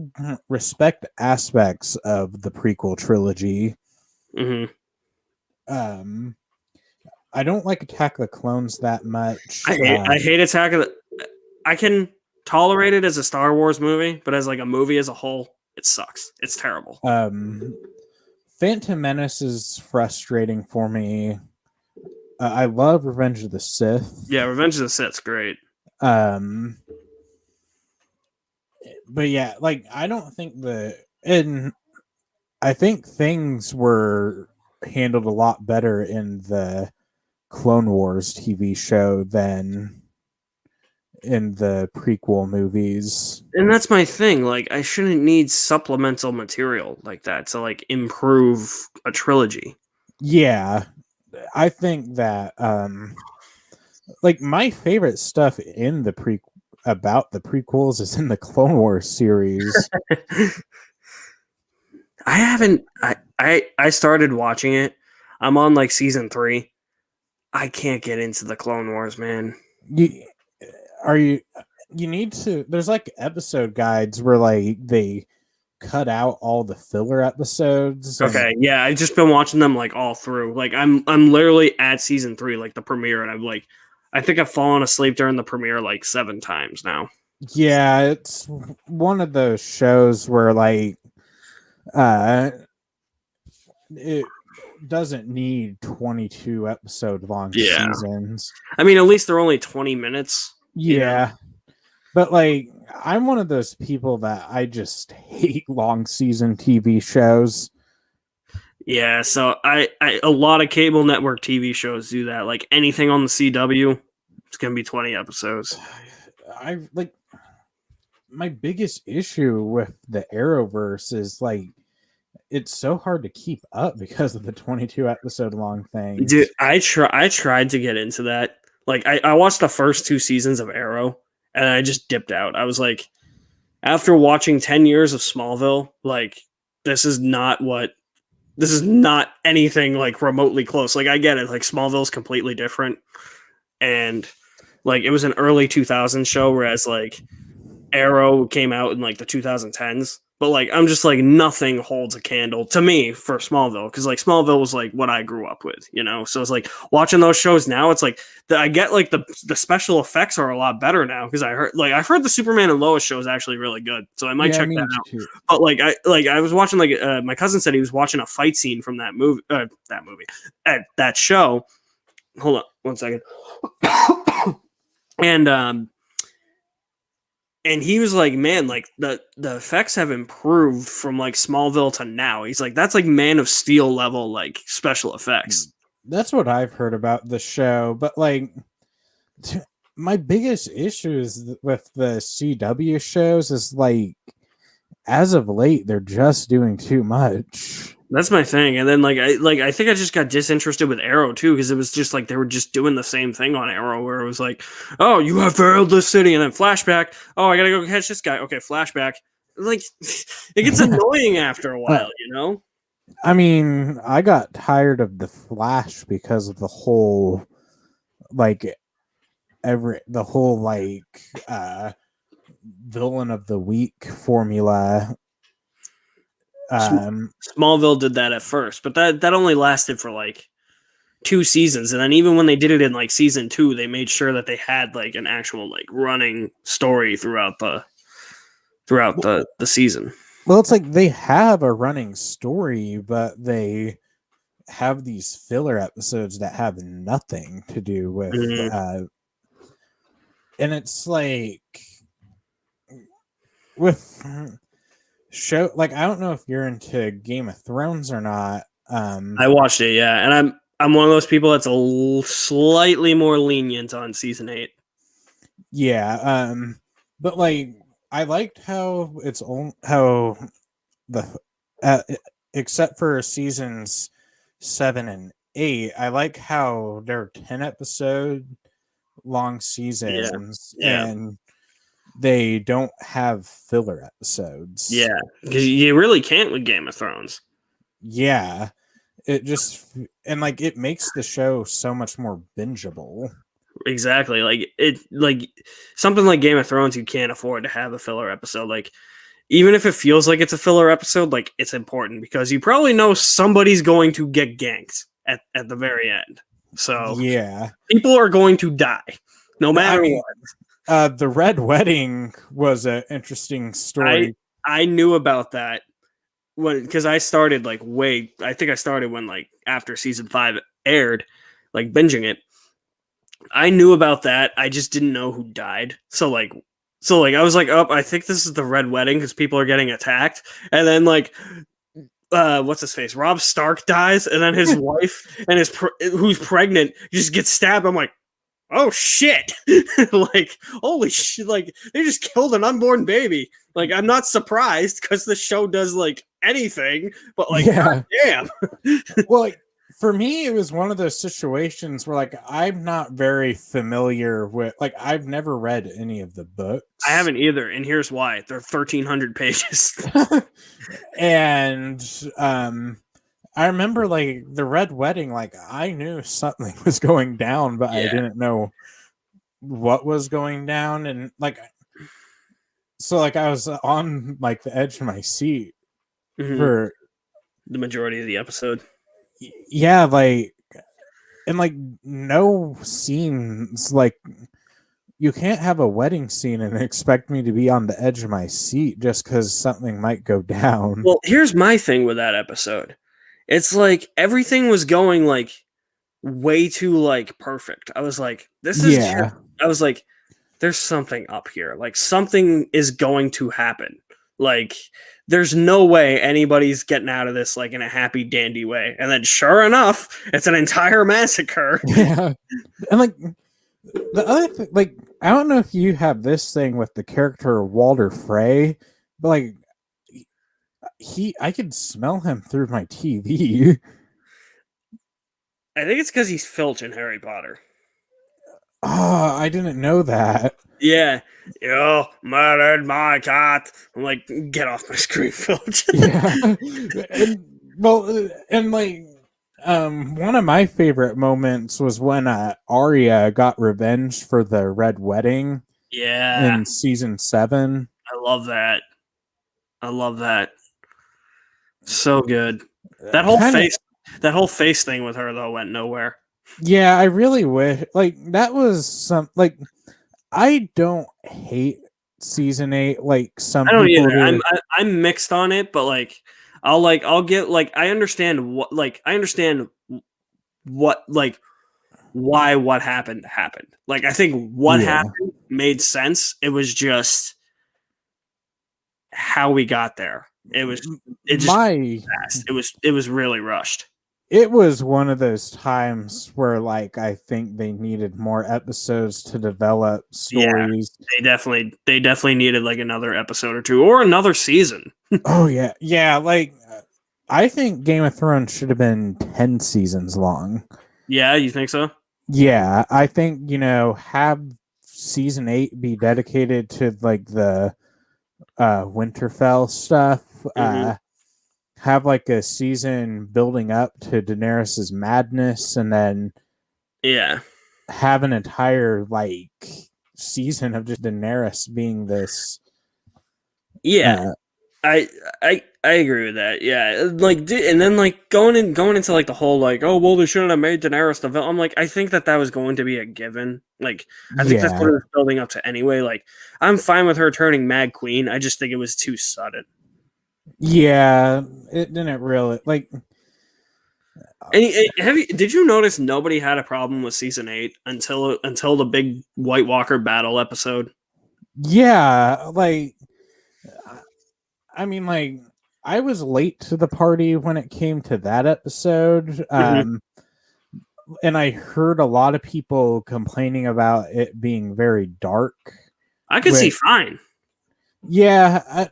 respect aspects of the prequel trilogy. Mm-hmm. um I don't like Attack of the Clones that much. I hate Attack of the. I can tolerate it as a Star Wars movie, but as like a movie as a whole, it sucks. It's terrible. Phantom Menace is frustrating for me. I love Revenge of the Sith. Yeah, Revenge of the Sith's great. um but yeah, like I don't think and I think things were handled a lot better in the Clone Wars TV show than in the prequel movies. And that's my thing. Like, I shouldn't need supplemental material like that to like improve a trilogy. Yeah, I think that like my favorite stuff in the about the prequels is in the Clone Wars series. I haven't. I started watching it. I'm on like season 3. I can't get into the Clone Wars, man. You are you you need to, there's like episode guides where like they cut out all the filler episodes and Okay, yeah, I've just been watching them like all through. Like I'm literally at season 3, like the premiere, and I'm like, I think I've fallen asleep during the premiere like 7 times now. yeah, it's one of those shows where like uh it doesn't need 22 episode long Yeah, seasons. I mean, at least they're only 20 minutes. You know? Yeah, but like I'm one of those people that I just hate long season TV shows. Yeah, so I a lot of cable network TV shows do that. Like anything on the CW, it's gonna be 20 episodes. I like my biggest issue with the Arrowverse is like it's so hard to keep up because of the 22 episode long things. Dude, I tried to get into that. Like I watched the first 2 seasons of Arrow and I just dipped out. I was like, after watching 10 years of Smallville, like this is not anything like remotely close. Like I get it, like Smallville's completely different. And like it was an early 2000s show, whereas like Arrow came out in like the 2010s. But like I'm just like nothing holds a candle to me for Smallville, because like Smallville was like what I grew up with, you know. So it's like watching those shows now, it's like I get like the special effects are a lot better now, because I've heard the Superman and Lois show is actually really good, so I might Yeah, check me that out. too. But I was watching my cousin said he was watching a fight scene from that movie that show. Hold on one second. And he was like, man, like the effects have improved from like Smallville to now. He's like, that's like Man of Steel level like special effects. That's what I've heard about the show, but like my biggest issues with the CW shows is like as of late they're just doing too much. That's my thing. And then I think I just got disinterested with Arrow too, because it was just like they were just doing the same thing on Arrow, where it was like, oh, you have failed this city, and then flashback. Oh, I gotta go catch this guy. Okay, flashback. Like it gets annoying after a while, you know? I mean, I got tired of the Flash because of the whole like the whole villain of the week formula. Smallville did that at first, but that only lasted for like 2 seasons, and then even when they did it in like season 2, they made sure that they had like an actual like running story throughout the season. Well, it's like they have a running story, but they have these filler episodes that have nothing to do with and it's like with show like I don't know if you're into Game of Thrones or not. I watched it, yeah, and I'm one of those people that's slightly more lenient on season 8. Yeah, but like I liked how how the except for seasons 7 and 8, I like how they're 10 episode long seasons and they don't have filler episodes. Yeah, because you really can't with Game of Thrones. Yeah, it just and like it makes the show so much more bingeable. Exactly, like something like Game of Thrones, you can't afford to have a filler episode. Like even if it feels like it's a filler episode, like it's important because you probably know somebody's going to get ganked at the very end. So yeah, people are going to die no matter what. The Red Wedding was an interesting story. I knew about that because I started I think I started when like after season 5 aired, like binging it. I knew about that. I just didn't know who died. So I was like, oh, I think this is the Red Wedding because people are getting attacked. And then what's his face? Rob Stark dies, and then his wife and who's pregnant just gets stabbed. I'm like, oh shit! Like holy shit! Like they just killed an unborn baby. Like I'm not surprised because the show does like anything, but like damn. Well, like for me, it was one of those situations where like I'm not very familiar with like I've never read any of the books. I haven't either, and here's why: they're 1,300 pages. And I remember like the Red Wedding, like I knew something was going down, but I didn't know what was going down, and like so like I was on like the edge of my seat for the majority of the episode. Yeah, like and like no scenes, like you can't have a wedding scene and expect me to be on the edge of my seat just because something might go down. Well, here's my thing with that episode. It's like everything was going like way too like perfect. I was like, this is I was like, there's something up here. Like something is going to happen. Like there's no way anybody's getting out of this like in a happy dandy way. And then sure enough, it's an entire massacre. Yeah. And like the other thing, like I don't know if you have this thing with the character Walder Frey, but like I could smell him through my TV. I think it's because he's Filch in Harry Potter. Oh, I didn't know that. Yeah. You murdered my cat. I'm like, get off my screen, Filch. Yeah. And like one of my favorite moments was when Arya got revenge for the Red Wedding. Yeah. In season 7. I love that. So good. That whole face thing with her though went nowhere. Yeah, I really wish like that was some like I don't hate season 8 like some people either. Do. I'm mixed on it, but I'll get I understand what why what happened. Like I think what happened made sense. It was just how we got there. It was really rushed. it was one of those times where, like, I think they needed more episodes to develop Yeah, stories. they definitely needed like another episode or two or another season. Oh yeah, yeah. Like, I think Game of Thrones should have been 10 seasons long. Yeah, you think so? Yeah, I think, have season 8 be dedicated to like the Winterfell stuff. Hmm. Have like a season building up to Daenerys's madness, and then Yeah, have an entire like season of just Daenerys being this. yeah. Uh, I agree with that. Yeah, like, and then like going into like the whole like, oh well, they shouldn't have made Daenerys the villain. I'm like, I think that was going to be a given. Like, I think that's what yeah, it was building up to anyway. Like, I'm fine with her turning Mad Queen. I just think it was too sudden. yeah. It didn't really like. And did you notice nobody had a problem with season 8 until the big White Walker battle episode? Yeah, like, I mean, like, I was late to the party when it came to that episode. Hmm. And I heard a lot of people complaining about it being very dark. I could see Which, fine. yeah,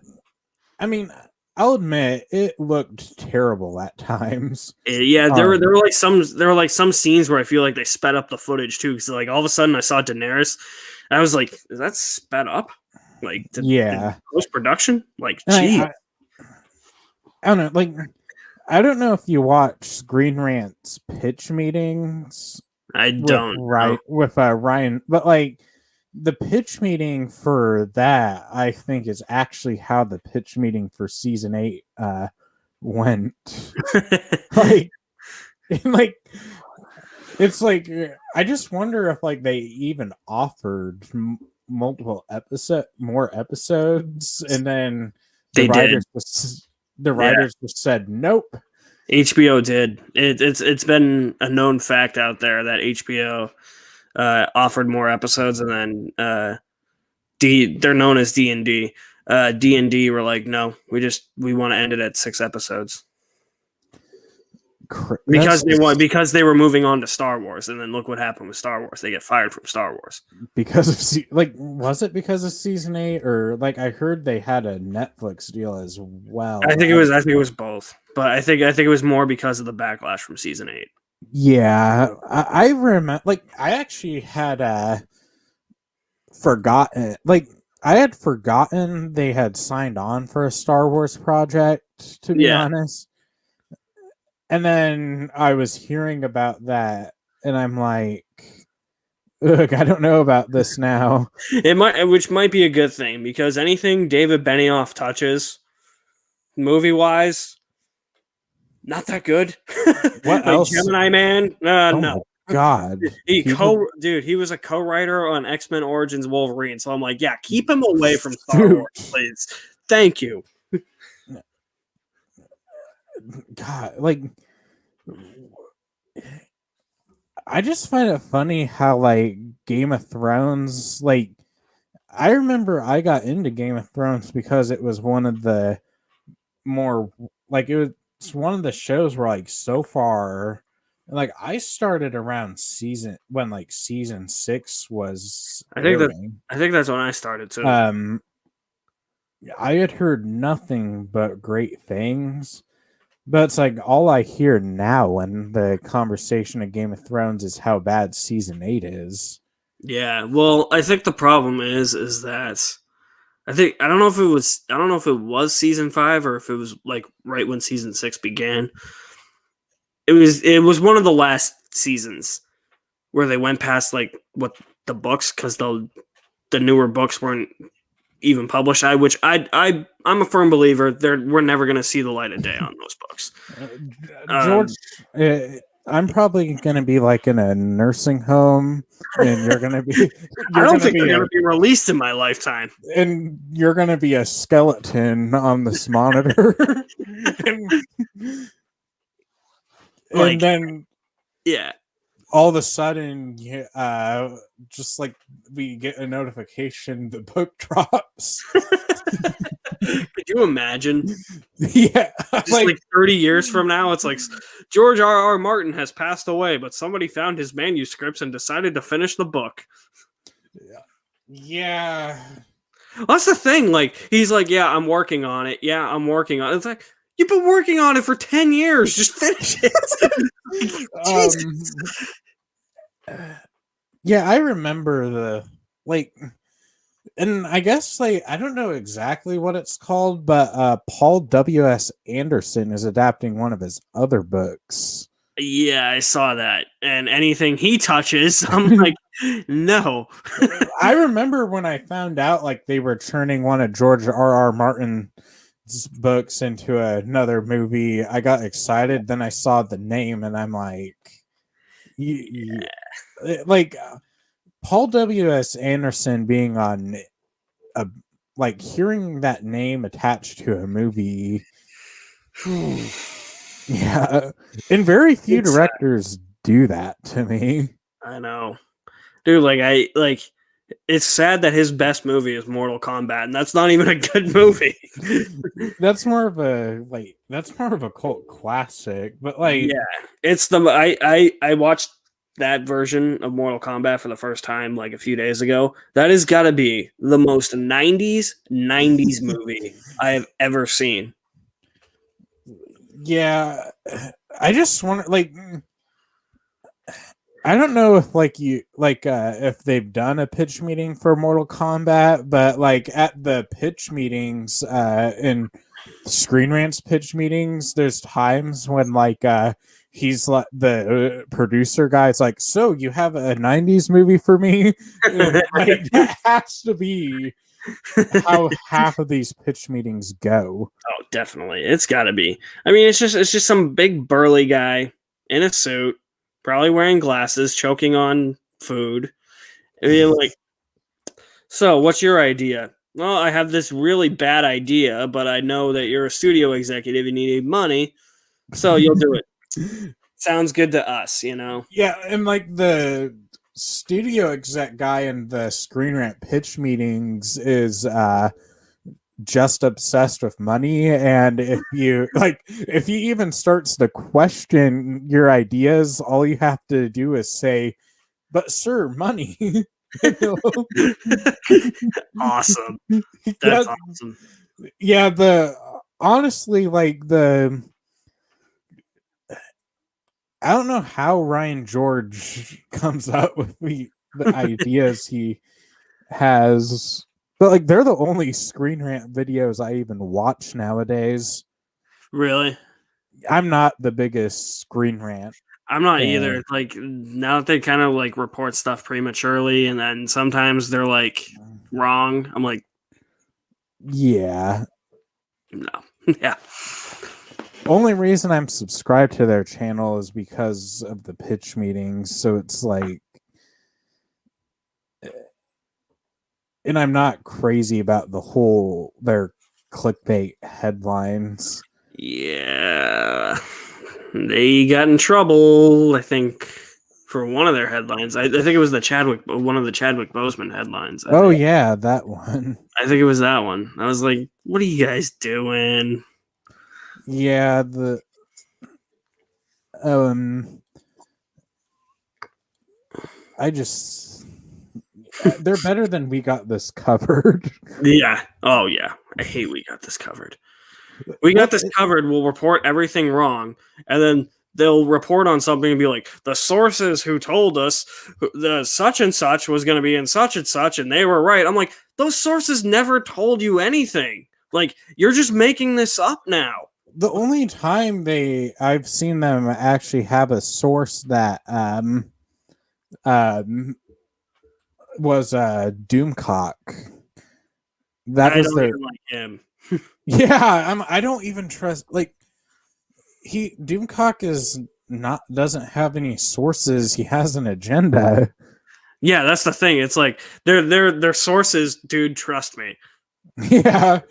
I mean, I'll admit it looked terrible at times. Yeah, Um, there were like some scenes where I feel like they sped up the footage too. Because like all of a sudden I saw Daenerys, and I was like, is that sped up? Like the yeah, post production? Like, and gee, I don't know, like, I don't know if you watch Screen Rant's pitch meetings I with don't know. Ryan, but like the pitch meeting for that, I think, is actually how the pitch meeting for season 8 went. Like, like it's like I just wonder if like they even offered more episodes, and then the They did. writers just the Yeah, writers just said nope. HBO did. It's been a known fact out there that HBO offered more episodes, and then they're known as D&D. D&D were like, no, we want to end it at 6 episodes That's because they were moving on to Star Wars, and then look what happened with Star Wars. They get fired from Star Wars. because of like, was it because of season 8, or like I heard they had a Netflix deal as well? I think it was both, but I think it was more because of the backlash from season 8. Yeah, I remember. Like, I actually had forgotten. Like, I had forgotten they had signed on for a Star Wars project. To be Yeah, honest, and then I was hearing about that, and I'm like, ugh, I don't know about this now. which might be a good thing because anything David Benioff touches, movie wise, not that good. What Like else? Gemini Man, Oh my no. god, He was a co-writer on X-Men Origins Wolverine. So I'm like, yeah, keep him away from Star shoot, Wars, please. Thank you. God, like, I just find it funny how like Game of Thrones, like, I remember I got into Game of Thrones because it was one of the more, like, it was one of the shows where like so far, like, I started around season 6 was I think that airing. I think that's when I started too. Um I had heard nothing but great things. But it's like all I hear now in the conversation of Game of Thrones is how bad season 8 is. Yeah. Well, I think the problem is that I don't know if it was season 5 or if it was like right when season 6 began. It was one of the last seasons where they went past like what the books because the newer books weren't even published. I'm a firm believer we're never going to see the light of day on those books. George, I'm probably going to be like in a nursing home, and you're going to be I you're don't going to think they're be going to be released in my lifetime. a skeleton on this monitor. and, Like, then yeah, all of a sudden, just like we get a notification, the book drops. Could you imagine? Yeah, Just like 30 years from now, it's like George R.R. Martin has passed away, but somebody found his manuscripts and decided to finish the book. Yeah. That's the thing. Like, he's like, yeah, I'm working on it. Yeah, I'm working on it. It's like, you've been working on it for 10 years. Just finish it. Yeah, I remember the, like, and I guess, like, I don't know exactly what it's called, but Paul W.S. Anderson is adapting one of his other books. Yeah, I saw that. And anything he touches, I'm like, no. I remember when I found out, like, they were turning one of George R.R. Martin's books into another movie. I got excited. Then I saw the name, and I'm like, like, Paul W.S. Anderson being on a, like, hearing that name attached to a movie. Yeah, and very few directors do that to me. I know, dude. Like, it's sad that his best movie is Mortal Kombat, and that's not even a good movie. That's more of a cult classic, but like, yeah, it's I watched that version of Mortal Kombat for the first time like a few days ago. That has got to be the most 90s movie I have ever seen. Yeah, I just want, like, I don't know if, like, if they've done a pitch meeting for Mortal Kombat, but like at the pitch meetings, in Screen Rant's pitch meetings, there's times when, like, he's like, the producer guy's like, so you have a 90s movie for me? Like, that has to be how half of these pitch meetings go. Oh, definitely. It's got to be. I mean, it's just some big burly guy in a suit, probably wearing glasses, choking on food. I mean, like, so what's your idea? Well, I have this really bad idea, but I know that you're a studio executive and you need money, so you'll do it. Sounds good to us, you know? Yeah, and like the studio exec guy in the Screen Rant pitch meetings is just obsessed with money, and if he even starts to question your ideas, all you have to do is say, but sir, money. Awesome. That's awesome. Yeah, honestly, like, I don't know how Ryan George comes up with the ideas he has, but like, they're the only Screen Rant videos I even watch nowadays. Really? I'm not the biggest Screen Rant. I'm not either. Like, now that they kind of like report stuff prematurely, and then sometimes they're like wrong. I'm like, yeah, no, yeah. Only reason I'm subscribed to their channel is because of the pitch meetings. So it's like, and I'm not crazy about their clickbait headlines. Yeah, they got in trouble, I think, for one of their headlines. I think it was one of the Chadwick Boseman headlines. Yeah, that one. I think it was that one. I was like, what are you guys doing? Yeah, I just, they're better than We Got This Covered. Yeah. Oh, yeah. I hate We Got This Covered. We Got This Covered will report everything wrong, and then they'll report on something and be like, the sources who told us the such and such was going to be in such and such, and they were right. I'm like, those sources never told you anything. Like, you're just making this up now. The only time I've seen them actually have a source that was Doomcock. That was their, like him. Yeah, I don't even trust, like, Doomcock doesn't have any sources. He has an agenda. Yeah, that's the thing. It's like they're sources, dude, trust me. Yeah.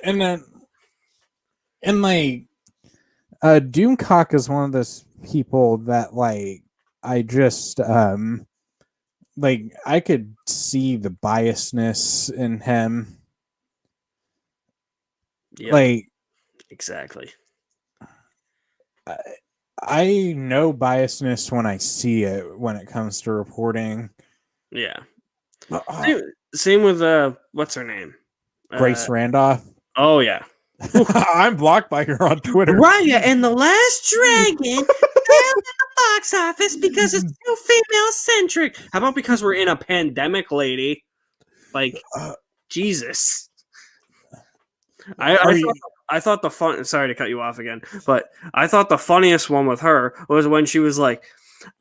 And like, Doomcock is one of those people that, like, I just like I could see the biasness in him. Yep, Like exactly. I know biasness when I see it when it comes to reporting. Yeah. Uh, Same with what's her name? Grace Randolph. Oh yeah. Oof. I'm blocked by her on Twitter. Raya and the Last Dragon failed at the box office because it's too female centric. How about because we're in a pandemic, lady? Like, Jesus. Are you? I thought the fun. Sorry to cut you off again, but I thought the funniest one with her was when she was like,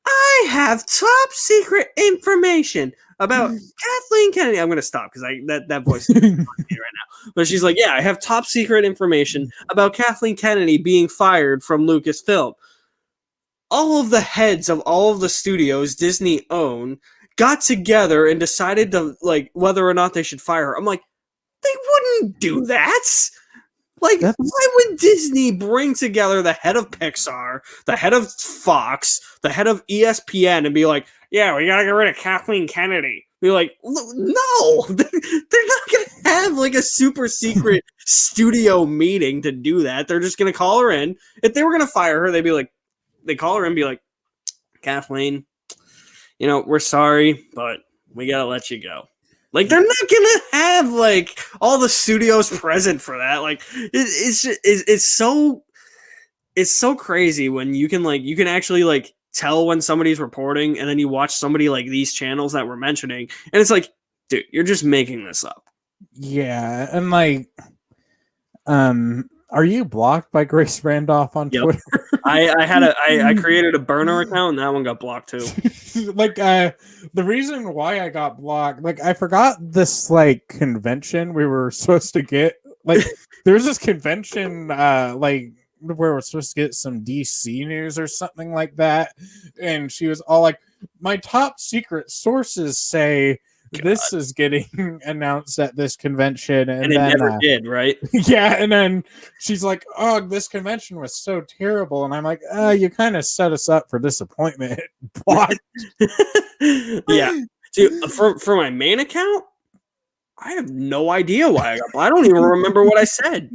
"I have top secret information about Kathleen Kennedy." I'm going to stop because that voice is right now. But she's like, "Yeah, I have top secret information about Kathleen Kennedy being fired from Lucasfilm." All of the heads of all of the studios Disney own got together and decided to like whether or not they should fire her. I'm like, they wouldn't do that. Like, why would Disney bring together the head of Pixar, the head of Fox, the head of ESPN, and be like, "Yeah, we gotta get rid of Kathleen Kennedy"? Be like, no, they're not gonna have like a super secret studio meeting to do that. They're just gonna call her in. If they were gonna fire her, they'd be like, they call her in, and be like, "Kathleen, we're sorry, but we gotta let you go." Like, they're not gonna have like all the studios present for that. Like, it's so crazy when you can actually like tell when somebody's reporting, and then you watch somebody like these channels that we're mentioning, and it's like, dude, you're just making this up. Yeah, and like, are you blocked by Grace Randolph on Twitter? I created a burner account, and that one got blocked too. Like, the reason why I got blocked, like, I forgot this like convention we were supposed to get. Like, there was this convention, like where we're supposed to get some DC news or something like that, and she was all like, "My top secret sources say." This is getting announced at this convention, and it then never did, right? yeah, and then she's like, "Oh, this convention was so terrible," and I'm like, "You kind of set us up for disappointment." Block. Yeah, dude, for my main account, I have no idea why I got blocked. I don't even remember what I said.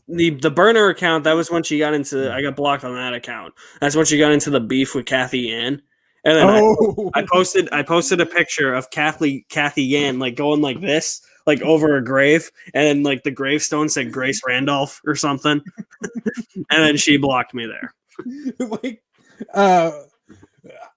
The burner account, that was when she got into. I got blocked on that account. That's when she got into the beef with Kathy Ann. And then I posted a picture of Kathy Yan like going like this, like over a grave, and then like the gravestone said Grace Randolph or something. And then she blocked me there. Like,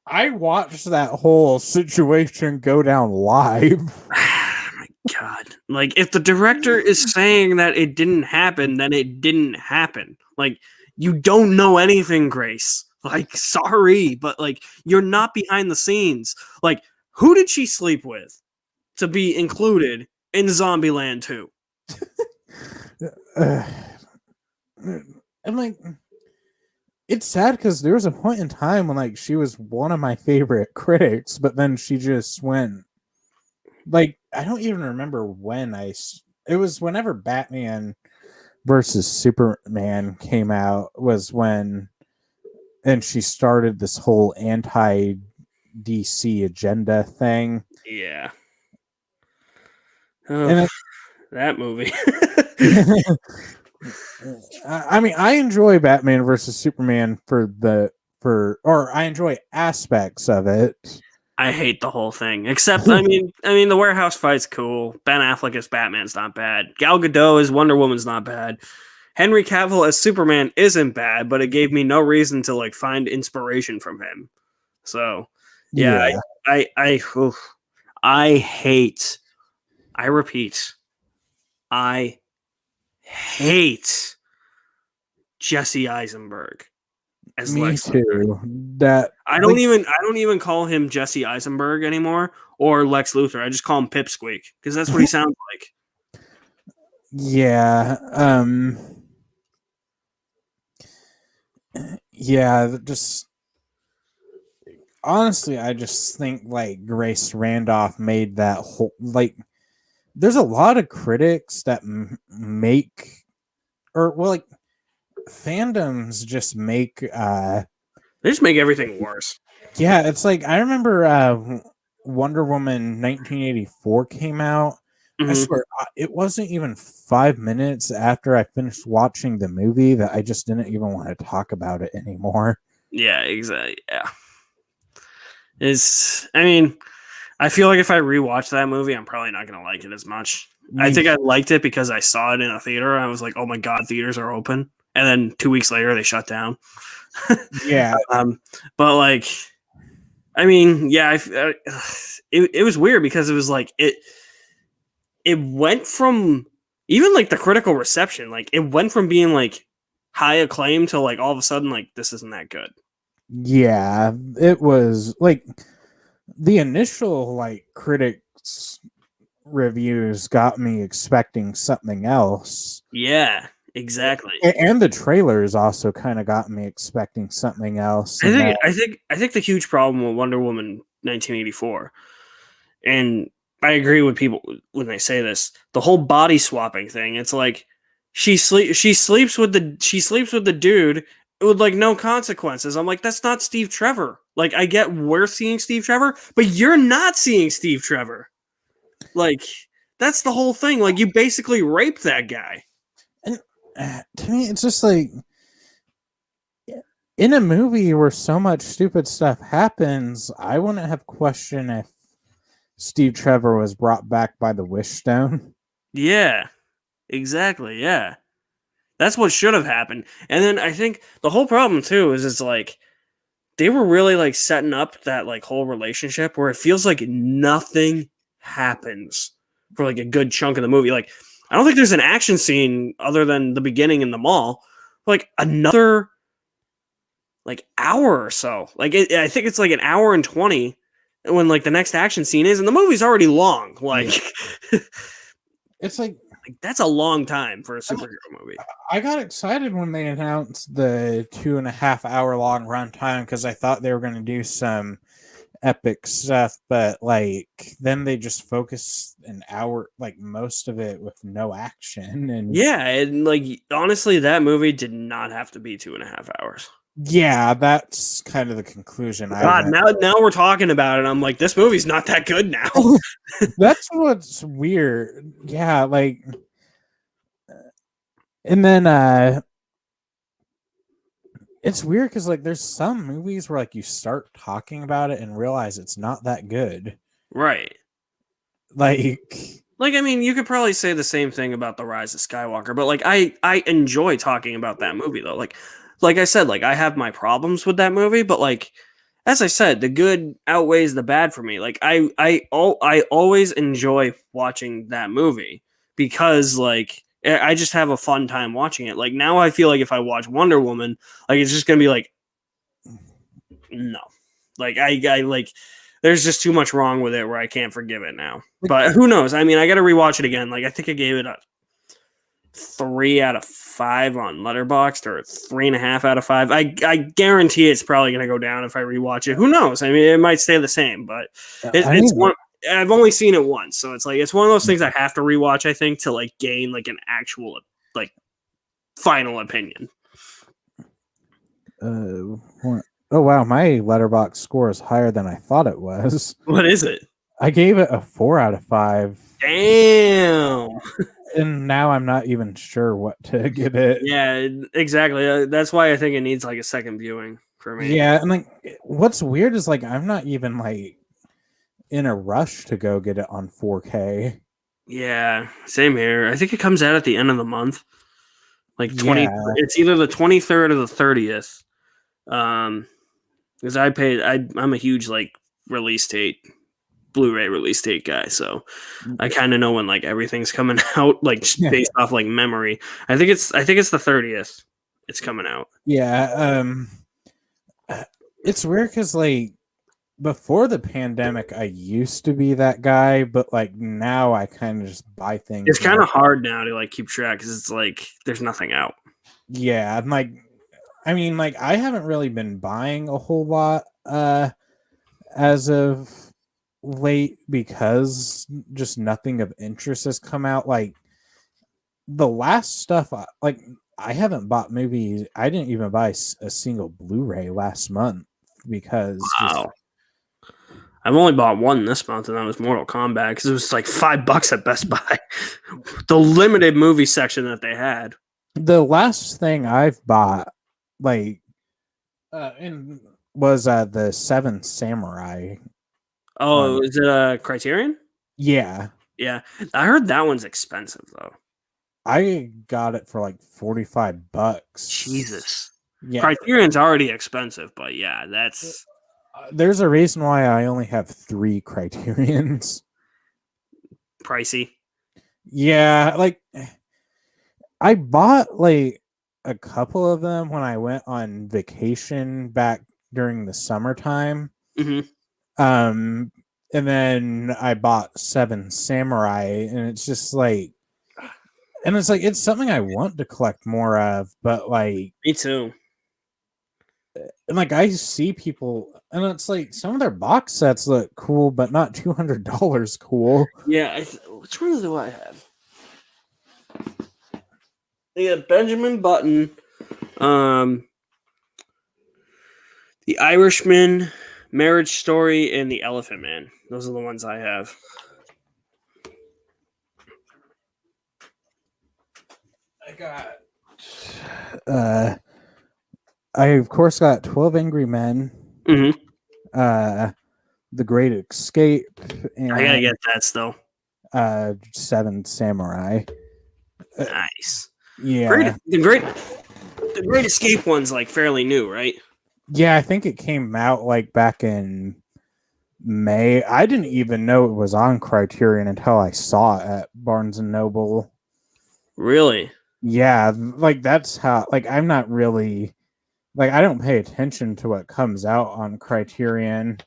I watched that whole situation go down live. My God. Like, if the director is saying that it didn't happen, then it didn't happen. Like, you don't know anything, Grace. Like, sorry, but like, you're not behind the scenes. Like, who did she sleep with to be included in Zombieland 2? I'm like, it's sad because there was a point in time when like she was one of my favorite critics, but then she just went. Like, I don't even remember when it was whenever Batman versus Superman came out was when, and she started this whole anti DC agenda thing. Yeah. And that movie. I mean, I enjoy Batman versus Superman or I enjoy aspects of it. I hate the whole thing. Except, I mean, the warehouse fight's cool. Ben Affleck as Batman's not bad. Gal Gadot as Wonder Woman's not bad. Henry Cavill as Superman isn't bad, but it gave me no reason to like find inspiration from him. So, yeah. I hate. I repeat. I hate Jesse Eisenberg as Me Lex too. Luthor. That I don't even call him Jesse Eisenberg anymore or Lex Luthor. I just call him Pipsqueak because that's what he sounds like. Yeah. Yeah, just honestly, I just think like Grace Randolph made that whole like. There's a lot of critics that make, or well, like fandoms just make They just make everything worse. Yeah, it's like I remember Wonder Woman 1984 came out. I Mm-hmm. swear it wasn't even 5 minutes after I finished watching the movie that I just didn't even want to talk about it anymore. Yeah, exactly. Yeah. I mean, I feel like if I rewatch that movie, I'm probably not going to like it as much. I think I liked it because I saw it in a theater. I was like, oh my God, theaters are open. And then 2 weeks later, they shut down. Yeah. But like, I mean, yeah, it was weird because it was like, it went from even like the critical reception, like it went from being like high acclaim to like all of a sudden, like, this isn't that good. Yeah, it was like the initial like critics reviews got me expecting something else. Yeah, exactly. And the trailers also kind of got me expecting something else. And I think the huge problem with Wonder Woman 1984, and I agree with people when they say this, the whole body swapping thing. It's like she sleeps with the dude with like no consequences. I'm like, that's not Steve Trevor. Like, I get we're seeing Steve Trevor, but you're not seeing Steve Trevor. Like, that's the whole thing. Like, you basically raped that guy. and to me, it's just like in a movie where so much stupid stuff happens, I wouldn't have questioned if Steve Trevor was brought back by the Wish Stone. Yeah, exactly. Yeah. That's what should have happened. And then I think the whole problem too is it's like they were really like setting up that like whole relationship where it feels like nothing happens for like a good chunk of the movie. Like, I don't think there's an action scene other than the beginning in the mall. Like another like hour or so. Like I think it's like an hour and 20 when like the next action scene is, and the movie's already long. Like, yeah. It's like that's a long time for a superhero movie. I got excited when they announced the 2.5 hour long runtime because I thought they were going to do some epic stuff, but like then they just focus an hour, like most of it with no action. And yeah, and like honestly, that movie did not have to be 2.5 hours. Yeah, that's kind of the conclusion. God, now we're talking about it. I'm like, this movie's not that good now. That's what's weird. Yeah, like, and then it's weird because like there's some movies where like you start talking about it and realize it's not that good. Right. Like I mean, you could probably say the same thing about The Rise of Skywalker, but like I enjoy talking about that movie though. Like I said, like I have my problems with that movie, but like as I said, the good outweighs the bad for me. Like I always enjoy watching that movie because like I just have a fun time watching it. Like now I feel like if I watch Wonder Woman, like it's just gonna be like no. Like I like there's just too much wrong with it where I can't forgive it now. But who knows? I mean, I got to rewatch it again. Like I think I gave it a 3 out of 5 on Letterboxd or 3.5 out of 5. I guarantee it's probably going to go down if I rewatch it. Who knows? I mean, it might stay the same, but it's one. I've only seen it once, so it's like it's one of those things I have to rewatch. I think to like gain like an actual like final opinion. Oh wow, my Letterboxd score is higher than I thought it was. What is it? I gave it a 4 out of 5. Damn. And now I'm not even sure what to give it. Yeah, exactly. That's why I think it needs like a second viewing for me. Yeah, and like what's weird is like I'm not even like in a rush to go get it on 4K. Yeah, same here. I think it comes out at the end of the month. Like 20 it's either the 23rd or the 30th. Because I'm a huge like release date, Blu-ray release date guy, so I kind of know when like everything's coming out, like based off like memory. I think it's the 30th. It's coming out. Yeah, it's weird because like before the pandemic, I used to be that guy, but like now I kind of just buy things. It's kind of hard now to like keep track because it's like there's nothing out. Yeah, I'm like, I mean, like I haven't really been buying a whole lot as of late because just nothing of interest has come out. Like the last stuff, like I haven't bought movies. I didn't even buy a single Blu-ray last month because just Wow. I've only bought one this month, and that was Mortal Kombat because it was like $5 at Best Buy. The limited movie section that they had. the last thing I've bought, like, in was the Seven Samurai. Oh, is it a Criterion? Yeah, Yeah, I heard that one's expensive though. I got it for like $45. Jesus, Yeah, Criterion's already expensive, but yeah, that's there's a reason why I only have 3 Criterions. pricey. Yeah, like I bought like a couple of them when I went on vacation back during the summertime. Mm-hmm. Um, and then I bought Seven Samurai, and it's just like, and it's like it's something I want to collect more of, but like, Me too. and like I see people, and it's like some of their box sets look cool, but not $200 cool. Yeah, which ones do I have? Yeah, Benjamin Button, um, The Irishman, Marriage Story, and The Elephant Man. Those are the ones I have. I got, uh, I of course got 12 Angry Men, Mm-hmm. The Great Escape, I gotta and get that still. Seven Samurai. Nice. Yeah, The Great Escape one's like fairly new, right? yeah, I think it came out like back in May. I didn't even know it was on Criterion until I saw it at Barnes and Noble. Really? Yeah, like that's how, like, I'm not really, like, I don't pay attention to what comes out on Criterion.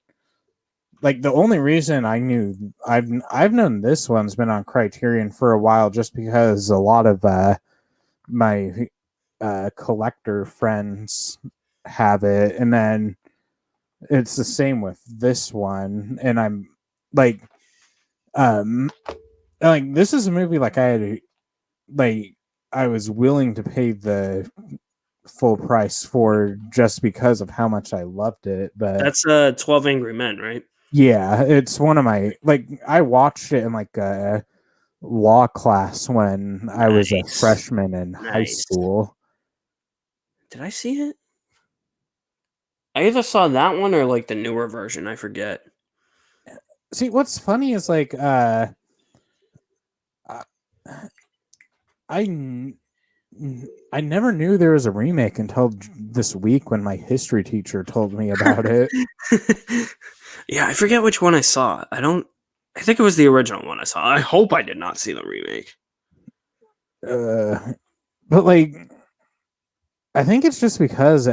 Like the only reason I knew, I've known this one's been on Criterion for a while just because a lot of my collector friends have it, and then it's the same with this one, and I'm like, um like this is a movie like like I was willing to pay the full price for just because of how much I loved it. But That's 12 Angry Men, right? yeah, it's one of my, like, I watched it in like a law class when I was a Nice. freshman in high Nice. school. Did I see it? I either saw that one or like the newer version. I forget. See, what's funny is like I I I never knew there was a remake until this week when my history teacher told me about it. Yeah, I forget which one I saw. I think it was the original one I saw. I hope I did not see the remake. But like, I think it's just because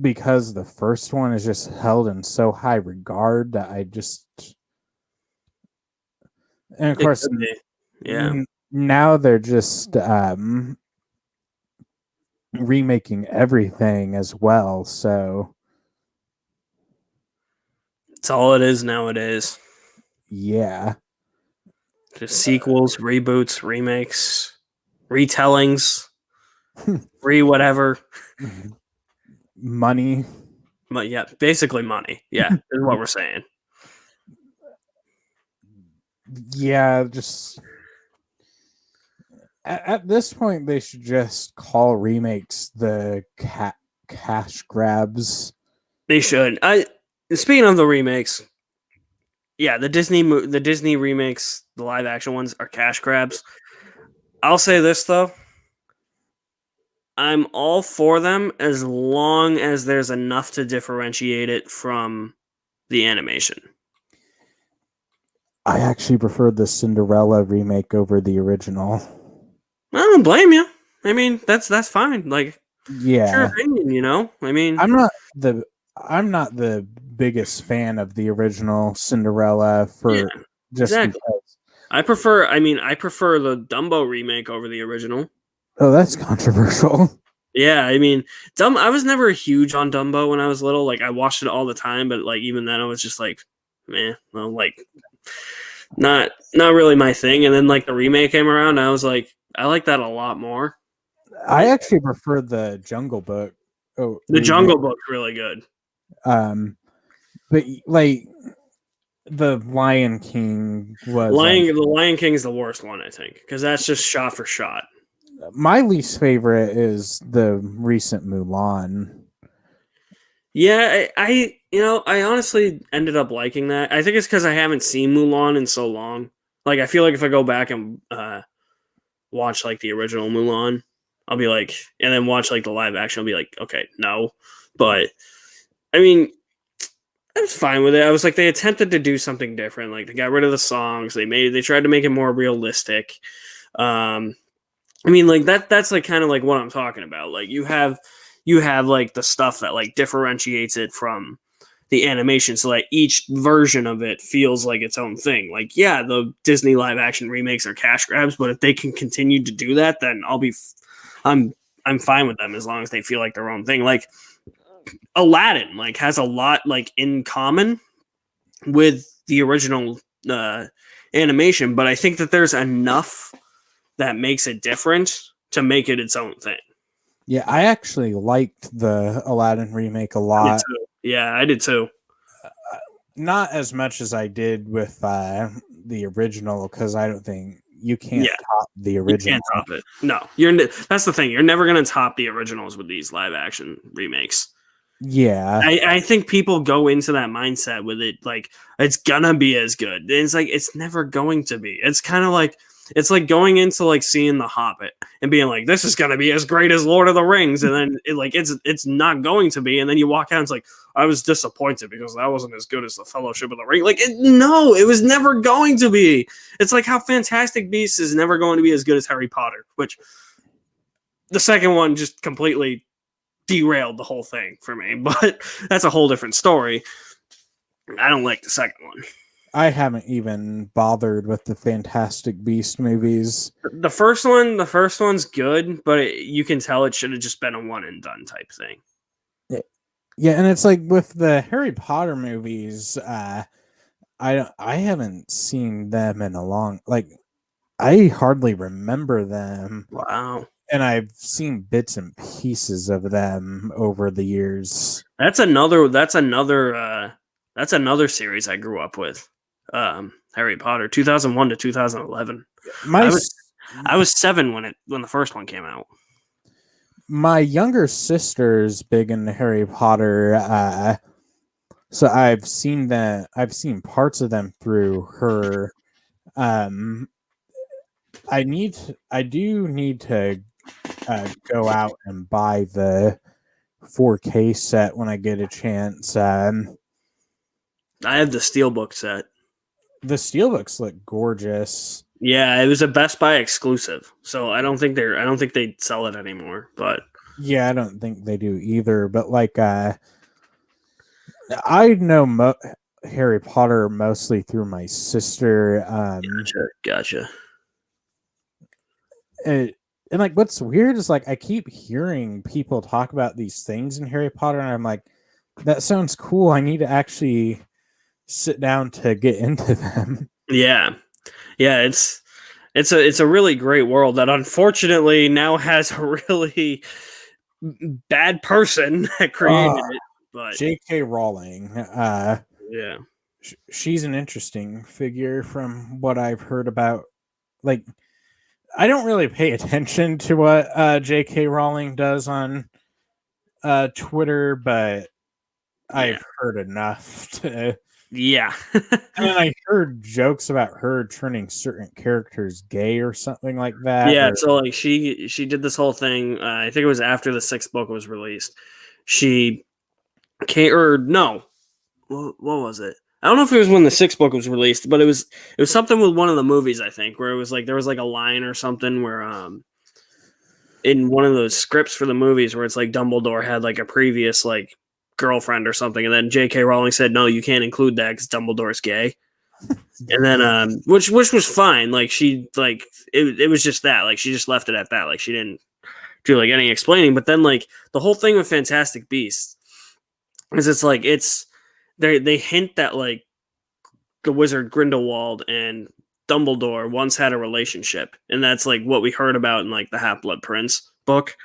because the first one is just held in so high regard that I just, and of It course could be. Yeah. now they're just remaking everything as well. So It's all it is nowadays. yeah. Just sequels, reboots, remakes, retellings, re whatever. Money. But yeah, basically money. Yeah, is what we're saying. Yeah, just at this point they should just call remakes the cash grabs. They should. Speaking of the remakes, yeah, the Disney remakes, the live action ones are cash grabs. I'll say this though. I'm all for them as long as there's enough to differentiate it from the animation. I actually preferred the Cinderella remake over the original. I don't blame you. I mean, that's fine. Like, sure Yeah. opinion, you know? I mean, I'm not the biggest fan of the original Cinderella yeah, for just exactly. because. I prefer the Dumbo remake over the original. Oh, that's controversial. Yeah, I mean, I was never huge on Dumbo when I was little. Like, I watched it all the time, but like even then, I was just like, man, well, like not really my thing. And then like the remake came around, and I was like, I like that a lot more. I actually prefer the Jungle Book The remake. Jungle Book's really good. Um, but like the Lion King was like The Lion King is the worst one, I think, because that's just shot for shot. my least favorite is the recent Mulan. Yeah, I honestly ended up liking that. I think it's because I haven't seen Mulan in so long. Like, I feel like if I go back and watch like the original Mulan, I'll be like, and then watch like the live action, I'll be like, okay, no. But I mean, I was fine with it. I was like, they attempted to do something different. Like, they got rid of the songs. They tried to make it more realistic. Um, I mean, like that's like kind of like what I'm talking about. Like, you have like the stuff that like differentiates it from the animation, so like each version of it feels like its own thing. Like, yeah, the Disney live action remakes are cash grabs, but if they can continue to do that, then I'm I'm fine with them as long as they feel like their own thing. Like Aladdin, like has a lot like in common with the original uh, animation, but I think that there's enough that makes it different to make it its own thing. Yeah, I actually liked the Aladdin remake a I did lot. too. Yeah, I did too. Not as much as I did with the original, because I don't think you can't Yeah, top the you original. can't top it. No, that's the thing. You're never gonna top the originals with these live action remakes. Yeah, I think people go into that mindset with it like it's gonna be as good. And it's like it's never going to be. It's like going into like seeing The Hobbit and being like, this is gonna be as great as Lord of the Rings, and then it's not going to be, and then you walk out and it's like, I was disappointed because that wasn't as good as the Fellowship of the Ring. Like, no, it was never going to be. It's like how Fantastic Beasts is never going to be as good as Harry Potter, which the second one just completely derailed the whole thing for me, but that's a whole different story. I don't like the second one. I haven't even bothered with the Fantastic Beast movies. The first one's good, but you can tell it should have just been a one and done type thing. Yeah, and it's like with the Harry Potter movies, I haven't seen them in a long, like, I hardly remember them, Wow, and I've seen bits and pieces of them over the years. that's another series I grew up with. Harry Potter, 2001 to 2011. My I was I was 7 when the first one came out. my younger sister's big into Harry Potter, so I've seen parts of them through her. Um, I do need to go out and buy the 4K set when I get a chance. I have the Steelbook set. The steelbooks look gorgeous. Yeah, it was a Best Buy exclusive, so I don't think they sell it anymore. But Yeah, I don't think they do either. But like, I know Harry Potter mostly through my sister. gotcha. And like, what's weird is like I keep hearing people talk about these things in Harry Potter, and I'm like, that sounds cool. I need to actually sit down to get into them. Yeah, yeah. It's a really great world that unfortunately now has a really bad person that created it. But J.K. Rowling. yeah, She's an interesting figure from what I've heard about. Like, I don't really pay attention to what J.K. Rowling does on Twitter, but yeah, I've heard enough to. yeah. And I heard jokes about her turning certain characters gay or something like that. Yeah, Or so like she did this whole thing. I think it was after the sixth book was released. She came or no, what was it? I don't know if it was when the sixth book was released, but it was something with one of the movies. I think where it was like there was like a line or something where in one of those scripts for the movies where it's like Dumbledore had like a previous like girlfriend or something, and then J.K. Rowling said no, you can't include that because Dumbledore's gay. And then which was fine. Like she like it was just that. Like she just left it at that. Like she didn't do like any explaining. But then like the whole thing with Fantastic Beasts is it's like they hint that like the wizard Grindelwald and Dumbledore once had a relationship, and that's like what we heard about in like the Half-Blood Prince book.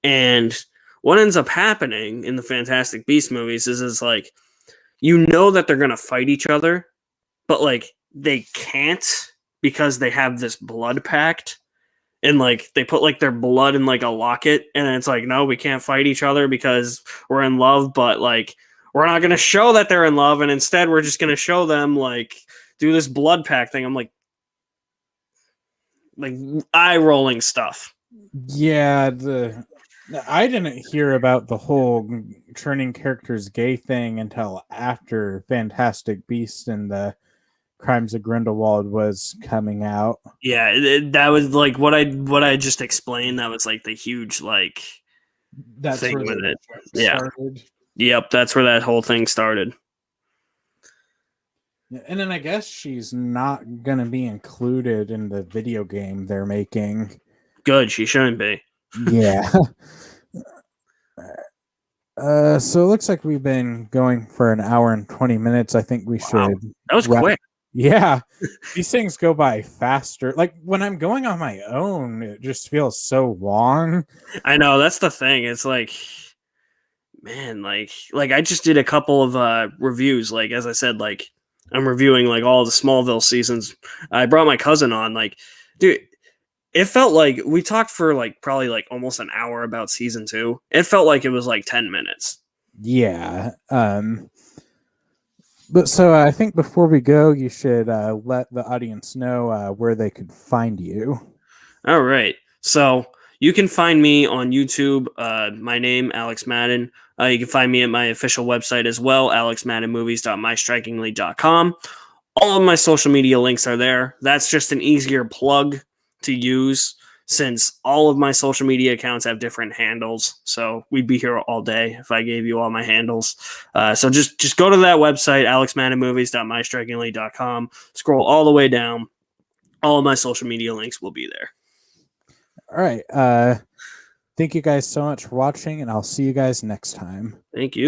And what ends up happening in the Fantastic Beasts movies is like you know that they're gonna fight each other, but like they can't because they have this blood pact. And like they put like their blood in like a locket, and it's like, no, we can't fight each other because we're in love, but like we're not gonna show that they're in love, and instead we're just gonna show them like do this blood pact thing. I'm like eye rolling stuff. Yeah, I didn't hear about the whole turning characters gay thing until after Fantastic Beasts and the Crimes of Grindelwald was coming out. Yeah, that was like what I just explained. That was like the huge like That's thing where with the it. Yeah. started. Yep, that's where that whole thing started. And then I guess she's not gonna be included in the video game they're making. Good, she shouldn't be. Yeah. So it looks like we've been going for an hour and 20 minutes. I think we should. That was quick. Yeah. These things go by faster. Like when I'm going on my own, it just feels so long. I know, that's the thing. It's like, man, like I just did a couple of reviews. Like as I said, like I'm reviewing like all the Smallville seasons. I brought my cousin on. Like, dude, it felt like we talked for like probably like almost an hour about season 2. It felt like it was like 10 minutes. Yeah. But so I think before we go, you should let the audience know where they could find you. All right. So you can find me on YouTube. My name, Alex Madden. You can find me at my official website as well, alexmaddenmovies.mystrikingly.com. All of my social media links are there. That's just an easier plug to use since all of my social media accounts have different handles. So we'd be here all day if I gave you all my handles. So just go to that website, alexmaddenmovies.mystrikingly.com. Scroll all the way down. All of my social media links will be there. All right. Thank you guys so much for watching, and I'll see you guys next time. Thank you.